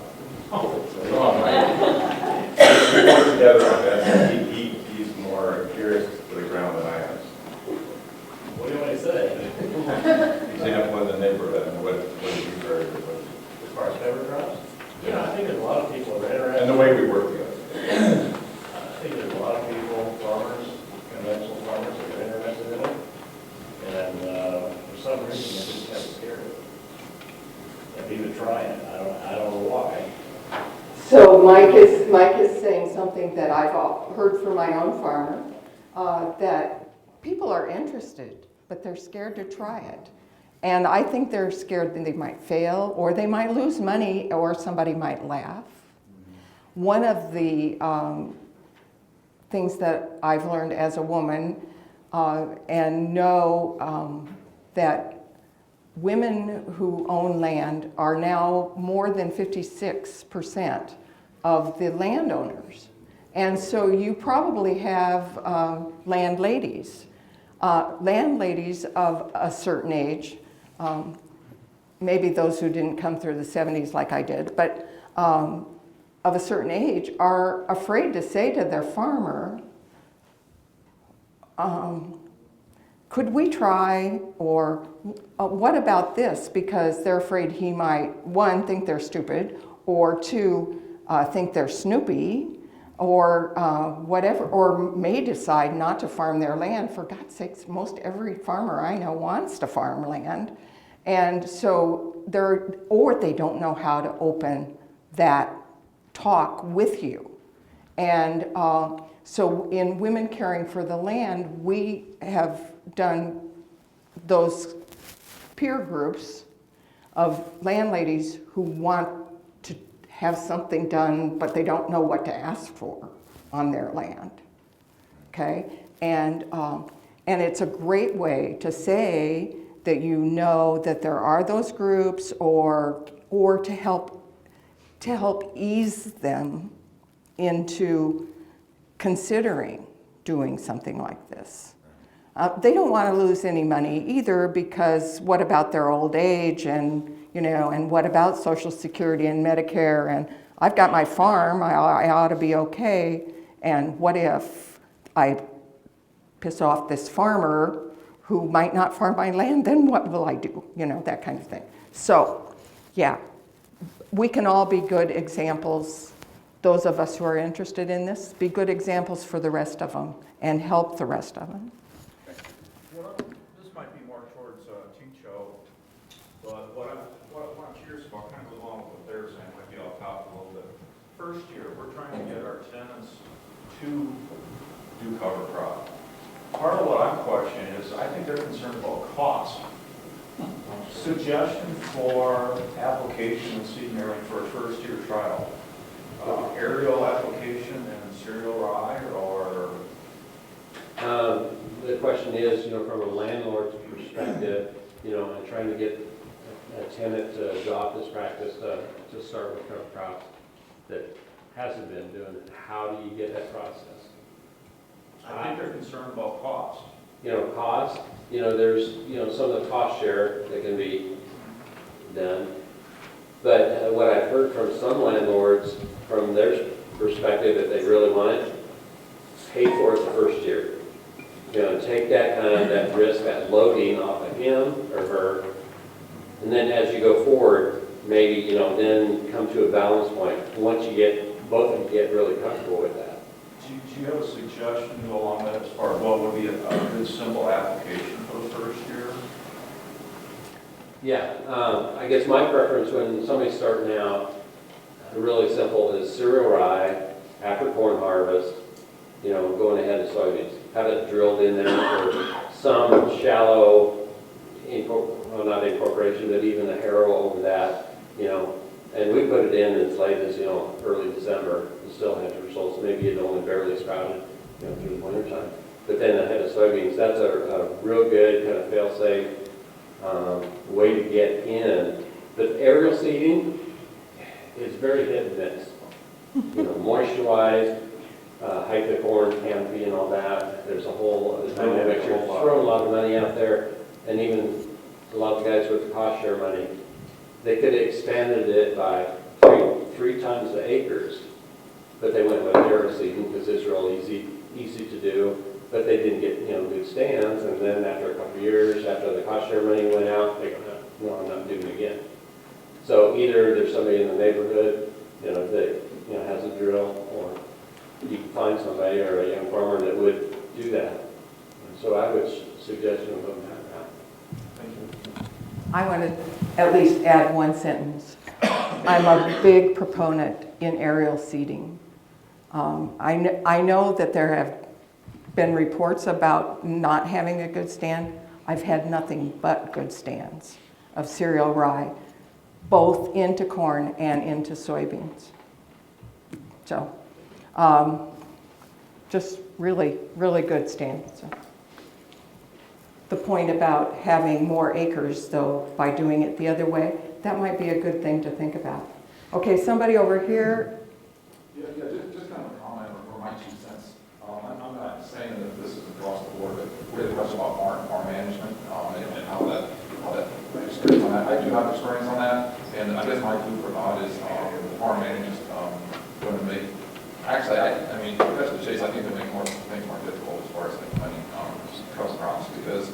Oh, come on, Mike. We work together on that. He's more curious to the ground than I am. What do you want to say? Example in the neighborhood, and what have you heard? As far as cover crops? Yeah, I think there's a lot of people that are interested. And the way we work together. I think there's a lot of people, farmers, conventional farmers, that are interested in it. And for some reason, they're just kind of scared of it. And even trying it, I don't know why. So Mike is saying something that I've heard from my own farmer, that people are interested, but they're scared to try it. And I think they're scared that they might fail, or they might lose money, or somebody might laugh. One of the things that I've learned as a woman, and know that women who own land are now more than 56% of the landowners. And so you probably have landladies of a certain age, maybe those who didn't come through the 70s like I did, but of a certain age are afraid to say to their farmer, could we try, or what about this? Because they're afraid he might, one, think they're stupid, or two, think they're snoopy, or whatever, or may decide not to farm their land. For God's sakes, most every farmer I know wants to farm land. And so or they don't know how to open that talk with you. And so in Women Caring for the Land, we have done those peer groups of landladies who want to have something done, but they don't know what to ask for on their land, okay? And it's a great way to say that you know that there are those groups, or to help ease them into considering doing something like this. They don't want to lose any money either, because what about their old age, and and what about Social Security and Medicare, and I've got my farm, I ought to be okay, and what if I piss off this farmer who might not farm my land, then what will I do? That kind of thing. So, yeah, we can all be good examples, those of us who are interested in this, be good examples for the rest of them and help the rest of them. Well, this might be more towards Teachout, but what I'm curious about, kind of along with what they're saying, might be off topic a little bit. First year, we're trying to get our tenants to do cover crop. Part of what I'm questioning is, I think they're concerned about cost. Suggestion for application and seed mailing for a first-year trial. Aerial application and cereal rye, or? The question is, from a landlord's perspective, and trying to get a tenant to adopt this practice to start with cover crops that hasn't been doing it. How do you get that process? I think they're concerned about cost. Cost, there's, some of the cost share that can be done. But what I've heard from some landlords, from their perspective, if they really want it, pay for it the first year. Take that risk, that loading off of him or her. And then as you go forward, maybe, then come to a balance point. Once you get, both of you get really comfortable with that. Do you have a suggestion along that as far as what would be a good simple application for the first year? Yeah, I guess my preference when somebody's starting out, really simple, is cereal rye after corn harvest, going ahead of soybeans. Have it drilled in there for some shallow, not incorporation, but even a harrow over that, and we put it in as late as, early December, and still have the results. Maybe it only barely sprouted, through the winter time. But then ahead of soybeans, that's a real good kind of fail-safe way to get in. But aerial seeding is very hit and miss. Moisture-wise, height of corn, canopy and all that. There's a whole dynamic. You're throwing a lot of money out there, and even a lot of guys with the cost share money, they could have expanded it by three times the acres, but they went with aerial seeding because it's real easy to do. But they didn't get good stands, and then after a couple of years, after the cost share money went out, they go, no, I'm not doing it again. So either there's somebody in the neighborhood, that has a drill, or you can find somebody or a young farmer that would do that. And so I would suggest them have that. Thank you. I want to at least add one sentence. I'm a big proponent in aerial seeding. I know that there have been reports about not having a good stand. I've had nothing but good stands of cereal rye, both into corn and into soybeans. So, just really, really good stands. So. The point about having more acres, though, by doing it the other way, that might be a good thing to think about. Okay, somebody over here. Yeah, just kind of a comment or my 2 cents. I'm not saying that this is across the board, but we had a question about farm management and how that experience on that. I do have experience on that, and I guess my food for thought is the farm manager's going to make. Actually, I mean, that's the chase. I think they make things more difficult as far as implementing cover crops because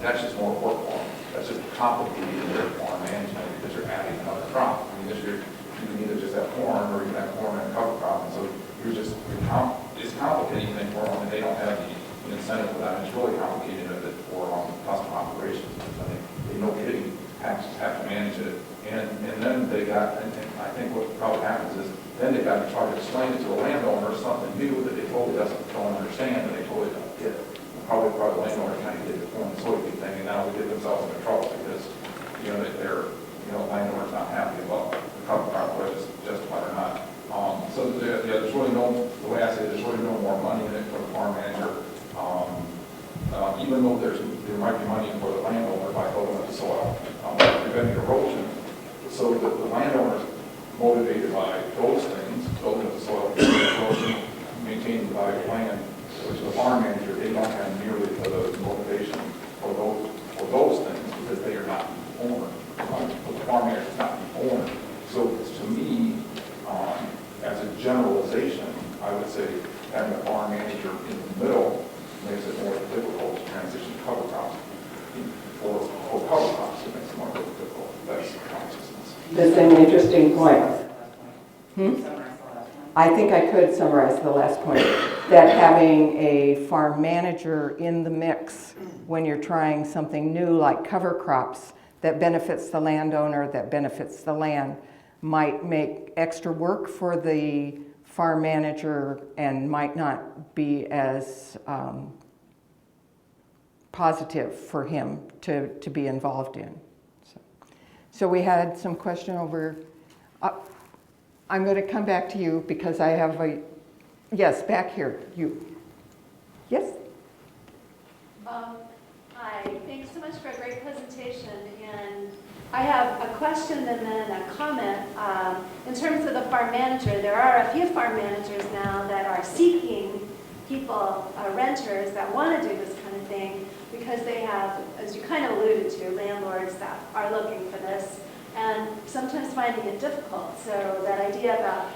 that's just more work for them. That's just complicated their farm management because you're adding another crop. I mean, this year you can either just have corn or you can have corn and a cover crop, and so it's complicating things for them, and they don't have the incentive for that. And it's really complicated for custom operations. I think they no kidding have to manage it, and then they got. And I think what probably happens is then they got to try to explain it to a landowner something new that they totally don't understand and they totally don't get it. Probably the landowner kind of get the corn and soybean thing, and now they get themselves into trouble because landowner's not happy about the cover crop, whether it's justified or not. So there's really the way I say it, there's really no more money in it for the farm manager. Even though there might be money for the landowner by building up the soil, preventing erosion. So the landowner's motivated by those things, building up the soil, erosion, maintaining the value of land, which the farm manager, they don't have nearly the motivation for those things because they are not the owner. The farm manager is not the owner. So to me, as a generalization, I would say having a farm manager in the middle makes it more difficult to transition to cover crops. For cover crops, it makes it more difficult. That's consciousness. That's an interesting point. I think I could summarize the last point, that having a farm manager in the mix when you're trying something new like cover crops that benefits the landowner, that benefits the land, might make extra work for the farm manager and might not be as positive for him to be involved in. So we had some question over, I'm going to come back to you because I have a, yes, back here, you. Yes? Hi, thanks so much for a great presentation. And I have a question and then a comment. In terms of the farm manager, there are a few farm managers now that are seeking people, renters that want to do this kind of thing because they have, as you kind of alluded to, landlords that are looking for this and sometimes finding it difficult. So that idea about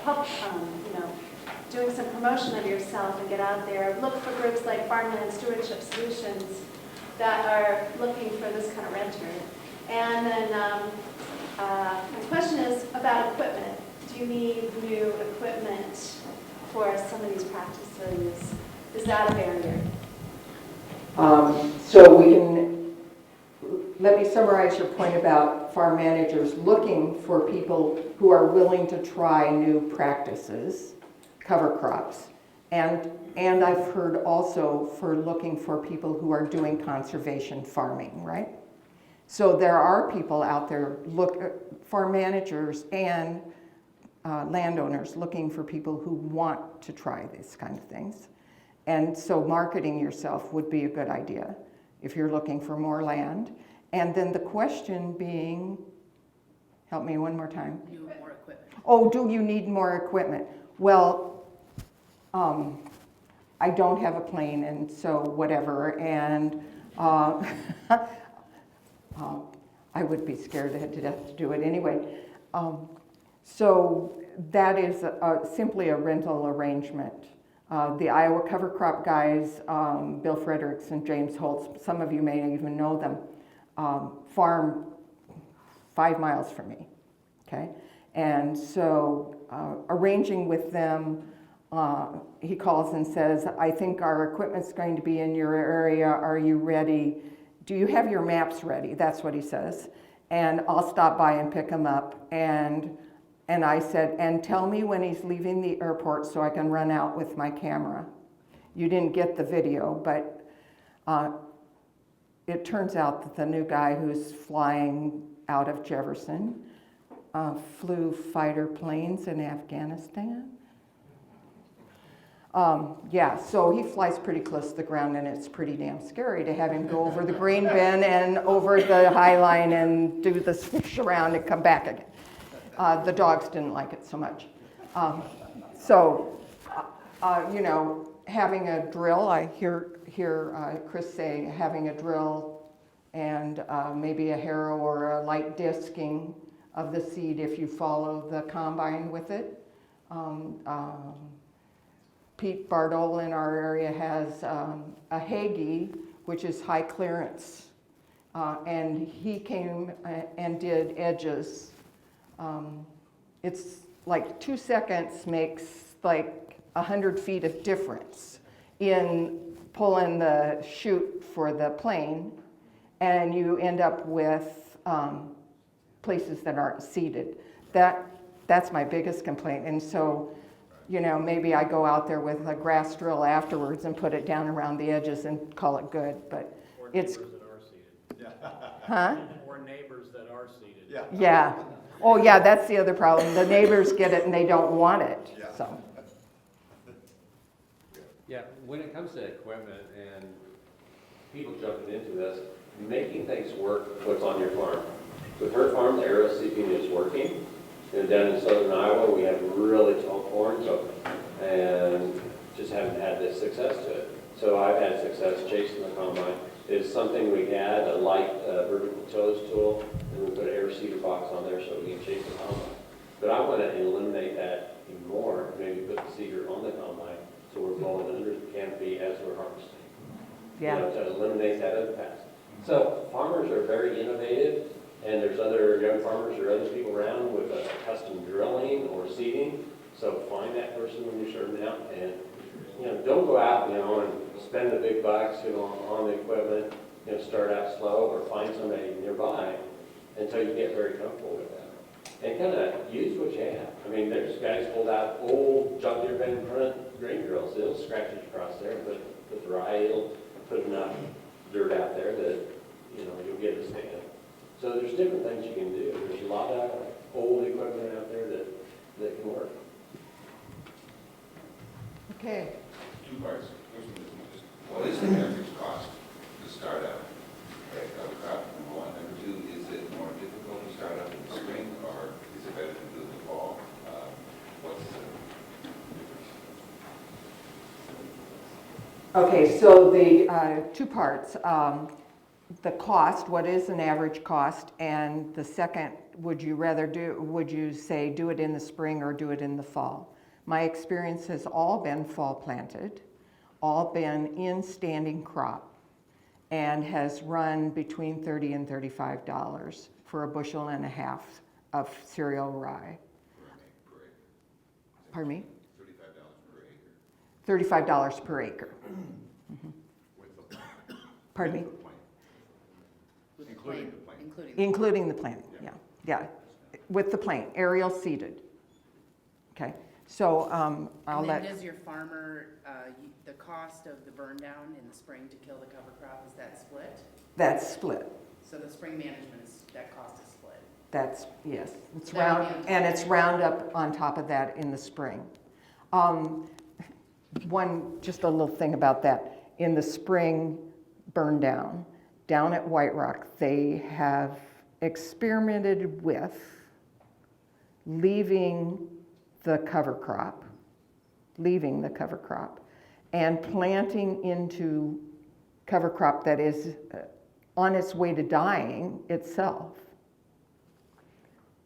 doing some promotion of yourself and get out there, look for groups like Farmland Stewardship Solutions that are looking for this kind of renter. And then my question is about equipment. Do you need new equipment for some of these practices? Is that a barrier? So we can, let me summarize your point about farm managers looking for people who are willing to try new practices, cover crops. And I've heard also for looking for people who are doing conservation farming, right? So there are people out there, farm managers and landowners looking for people who want to try these kind of things. And so marketing yourself would be a good idea if you're looking for more land. And then the question being, help me one more time. New, more equipment. Oh, do you need more equipment? Well, I don't have a plane, and so whatever, and I would be scared to death to do it anyway. So that is simply a rental arrangement. The Iowa cover crop guys, Bill Fredericks and James Holtz, some of you may even know them, farm 5 miles from me, okay? And so arranging with them, he calls and says, I think our equipment's going to be in your area. Are you ready? Do you have your maps ready? That's what he says. And I'll stop by and pick him up. And I said, and tell me when he's leaving the airport so I can run out with my camera. You didn't get the video, but it turns out that the new guy who's flying out of Jefferson flew fighter planes in Afghanistan. Yeah, so he flies pretty close to the ground, and it's pretty damn scary to have him go over the grain bin and over the High Line and do the swish around and come back again. The dogs didn't like it so much. Having a drill, I hear Chris say having a drill and maybe a harrow or a light disking of the seed if you follow the combine with it. Pete Bardol in our area has a Hagee, which is high clearance, and he came and did edges. It's like 2 seconds makes like 100 feet of difference in pulling the chute for the plane, and you end up with places that aren't seeded. That's my biggest complaint, and so maybe I go out there with a grass drill afterwards and put it down around the edges and call it good, but it's... Or neighbors that are seated. Huh? Or neighbors that are seated. Yeah. Yeah. Oh, yeah, that's the other problem. The neighbors get it and they don't want it, Yeah. so. Yeah, when it comes to equipment and people jumping into this, making things work, what's on your farm. With her farm, the aerial seeping is working. And down in southern Iowa, we have really tall corn, and just haven't had this success to it. So I've had success chasing the combine. It's something we had, a light vertical tillage tool, and we put an air seeder box on there so we can chase the combine. But I want to eliminate that even more, maybe put the seeder on the combine so we're blowing under the canopy as we're harvesting. Yeah. To eliminate that other pass. So farmers are very innovative. And there's other young farmers or other people around with custom drilling or seeding. So find that person when you're starting out, and don't go out and spend the big bucks on the equipment. Start out slow or find somebody nearby until you get very comfortable with that. and kind of use what you have. I mean, there's guys hold out old John Deere Van Brunt grain drills. It'll scratch it across there, but with rye, it'll put enough dirt out there that, you know, you'll get a stand. So there's different things you can do. There's a lot of old equipment out there that can work. Okay. Two parts. First one is just, what is the average cost to start out? Cover crop, number one. Number two, is it more difficult to start out in the spring, or is it better to do it in the fall? What's the difference? Okay, so the two parts. The cost, what is an average cost? And the second, would you say do it in the spring or do it in the fall? My experience has all been fall planted, all been in standing crop, and has run between $30 and $35 for a bushel and a half of cereal rye. Per acre? Pardon me? $35 per acre. $35 per acre. With the plant. Pardon me? With the plant. Including the plant. Including the planting, yeah. With the plant, aerial seeded. Okay, so I'll And let. then does your farmer, the cost of the burn down in the spring to kill the cover crop, is that split? That's split. So the spring management is, that cost is split? That's, yes. It's That would be on top. and it's Roundup on top of that in the spring. Just a little thing about that. In the spring burn down at White Rock, they have experimented with leaving the cover crop, and planting into cover crop that is on its way to dying itself,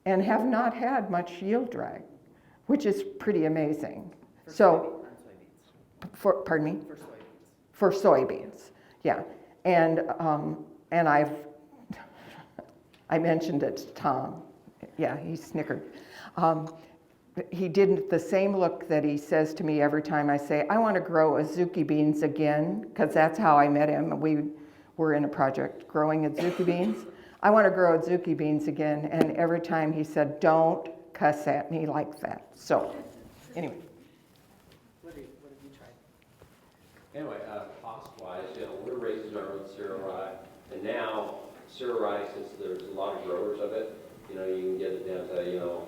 and have not had much yield drag, which is pretty amazing. Pardon me? For soybeans, yeah. And I mentioned it to Tom. Yeah, he snickered. He did the same look that he says to me every time I say, I want to grow azuki beans again, because that's how I met him. We were in a project growing azuki beans. I want to grow azuki beans again, and every time he said, don't cuss at me like that. So, anyway. What have you tried? Anyway, cost-wise, we're raising our own cereal rye, and now cereal rye, since there's a lot of growers of it, you can get it down to,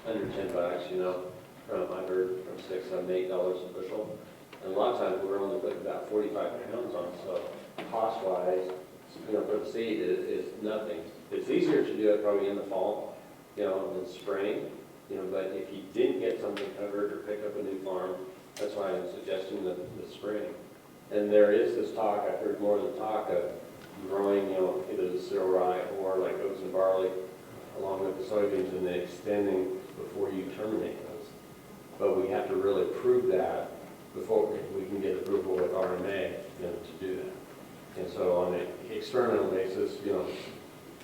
under $10, from I heard from $6, $7, $8 a bushel, and a lot of times we're only putting about 45 pounds on. So cost-wise, for the seed is nothing. It's easier to do it probably in the fall, than spring, But if you didn't get something covered or pick up a new farm, that's why I'm suggesting the spring. And there is this talk, I've heard more of the talk of growing, either the cereal rye or like oats and barley along with the soybeans and then extending before you terminate those. But we have to really prove that before we can get approval with RMA to do that. And so on an experimental basis,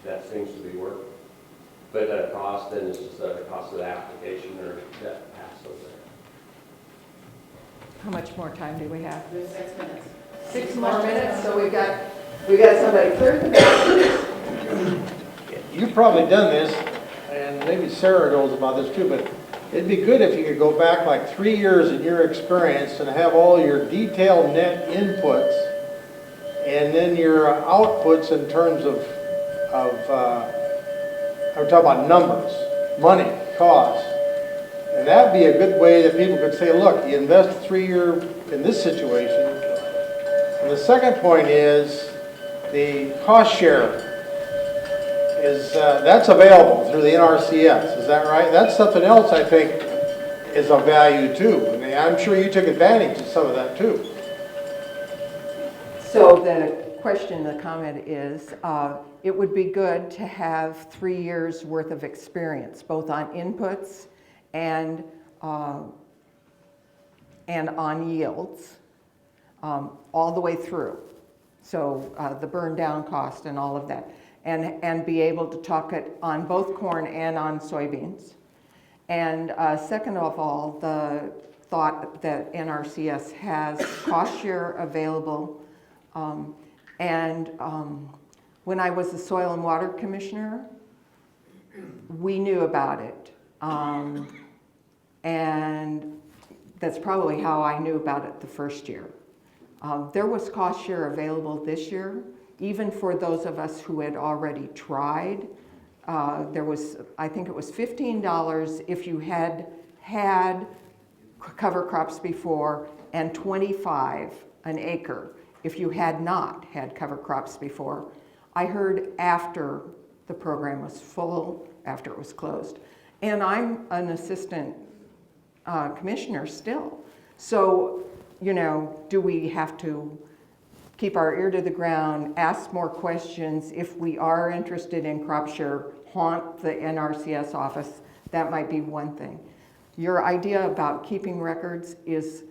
that seems to be working. But cost, then it's just the cost of the application or that pass over there. How much more time do we have? There's 6 minutes. 6 more minutes, so we got somebody clear the back. You've probably done this, and maybe Sarah knows about this too, but it'd be good if you could go back like 3 years in your experience and have all your detailed net inputs and then your outputs in terms of I'm talking about numbers, money, cost. And that'd be a good way that people could say, look, you invest 3 years in this situation. And the second point is the cost share is, that's available through the NRCS, is that right? That's something else I think is of value too. I mean, I'm sure you took advantage of some of that too. So the question, the comment is, it would be good to have 3 years worth of experience, both on inputs and on yields, all the way through. So the burn down cost and all of that. And be able to talk it on both corn and on soybeans. And second of all, the thought that NRCS has cost share available. When I was the Soil and Water Commissioner, we knew about it. And that's probably how I knew about it the first year. There was cost share available this year, even for those of us who had already tried. There was, I think it was $15 if you had had cover crops before, and $25 an acre if you had not had cover crops before. I heard after the program was full, after it was closed. And I'm an assistant commissioner still. So, you know, do we have to keep our ear to the ground, ask more questions? If we are interested in crop share, haunt the NRCS office, that might be one thing. Your idea about keeping records is,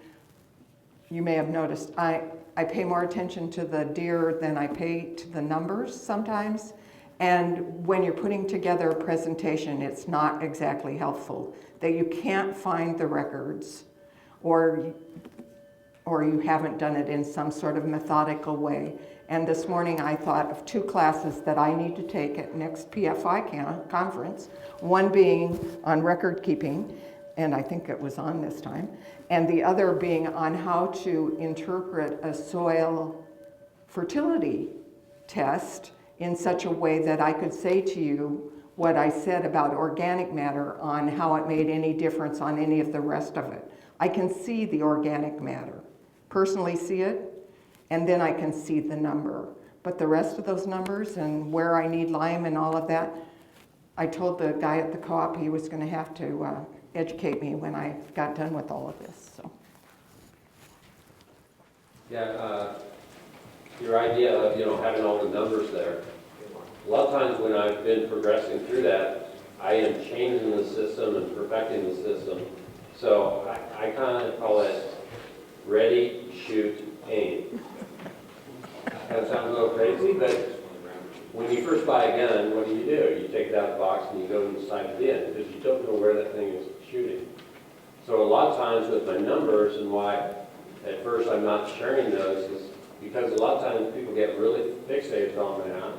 you may have noticed, I pay more attention to the deer than I pay to the numbers sometimes. And when you're putting together a presentation, it's not exactly helpful that you can't find the records, or you haven't done it in some sort of methodical way. And this morning I thought of 2 classes that I need to take at next PFI conference, one being on record keeping, and I think it was on this time, and the other being on how to interpret a soil fertility test in such a way that I could say to you what I said about organic matter, on how it made any difference on any of the rest of it. I can see the organic matter, personally see it, and then I can see the number. But the rest of those numbers and where I need lime and all of that, I told the guy at the co-op he was going to have to educate me when I got done with all of this. So. Yeah, your idea of, you know, having all the numbers there. A lot of times when I've been progressing through that, I am changing the system and perfecting the system. So I kind of call it ready, shoot, aim. That sounds a little crazy, but when you first buy a gun, what do? You take it out of the box and you go inside it in, because you don't know where that thing is shooting. So a lot of times with my numbers, and why at first I'm not sharing those, is because a lot of times people get really fixated on that.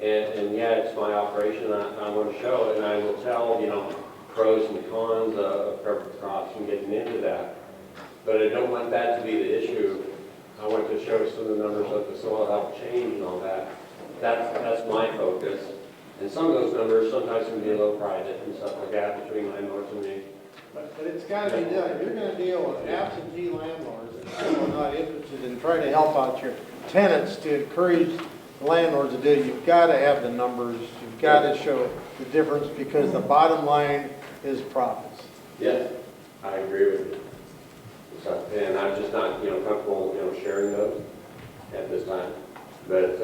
And yeah, it's my operation, I want to show it, and I will tell, you know, pros and cons of cover crops and getting into that. But I don't want that to be the issue. I want to show some of the numbers of the soil health change and all that. That's my focus. And some of those numbers sometimes can be a little private and stuff like that between landlords and me. But it's got to be done. If you're going to deal with absentee landlords and people are not interested in trying to help out your tenants to encourage landlords to do it, you've got to have the numbers. You've got to show the difference, because the bottom line is profits. Yes, I agree with you. So, and I'm just not, you know, comfortable, you know, sharing those at this time. But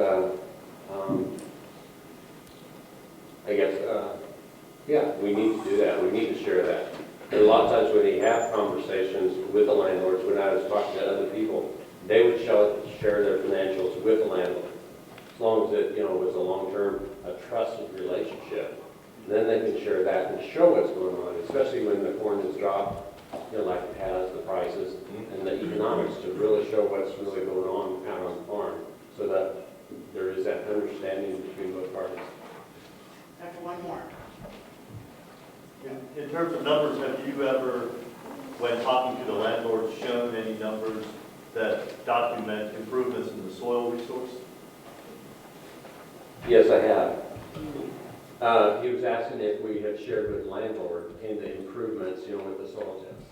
I guess, yeah, we need to do that. We need to share that. And a lot of times when you have conversations with the landlords, when I was talking to other people, they would share their financials with the landlord. As long as it, you know, was a long-term, a trusted relationship, then they can share that and show what's going on, especially when the corn has dropped, you know, like it has, the prices, and the economics, to really show what's really going on out on the farm, so that there is that understanding between both parties. After one more. In terms of numbers, have you ever, when talking to the landlords, shown any numbers that document improvements in the soil resource? Yes, I have. He was asking if we had shared with the landlord in the improvements, you know, with the soil test.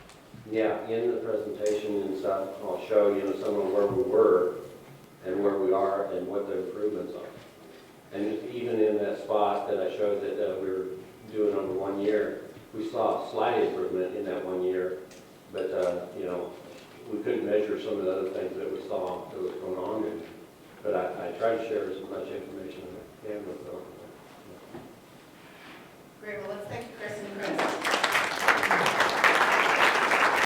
Yeah, in the presentation and stuff, I'll show, you know, some of where we were and where we are and what the improvements are. And even in that spot that I showed that we were doing over 1 year, we saw a slight improvement in that 1 year, but, you know, we couldn't measure some of the other things that we saw that was going on. But I try to share as much information as I can with them. Great, well, let's thank Chris and Chris.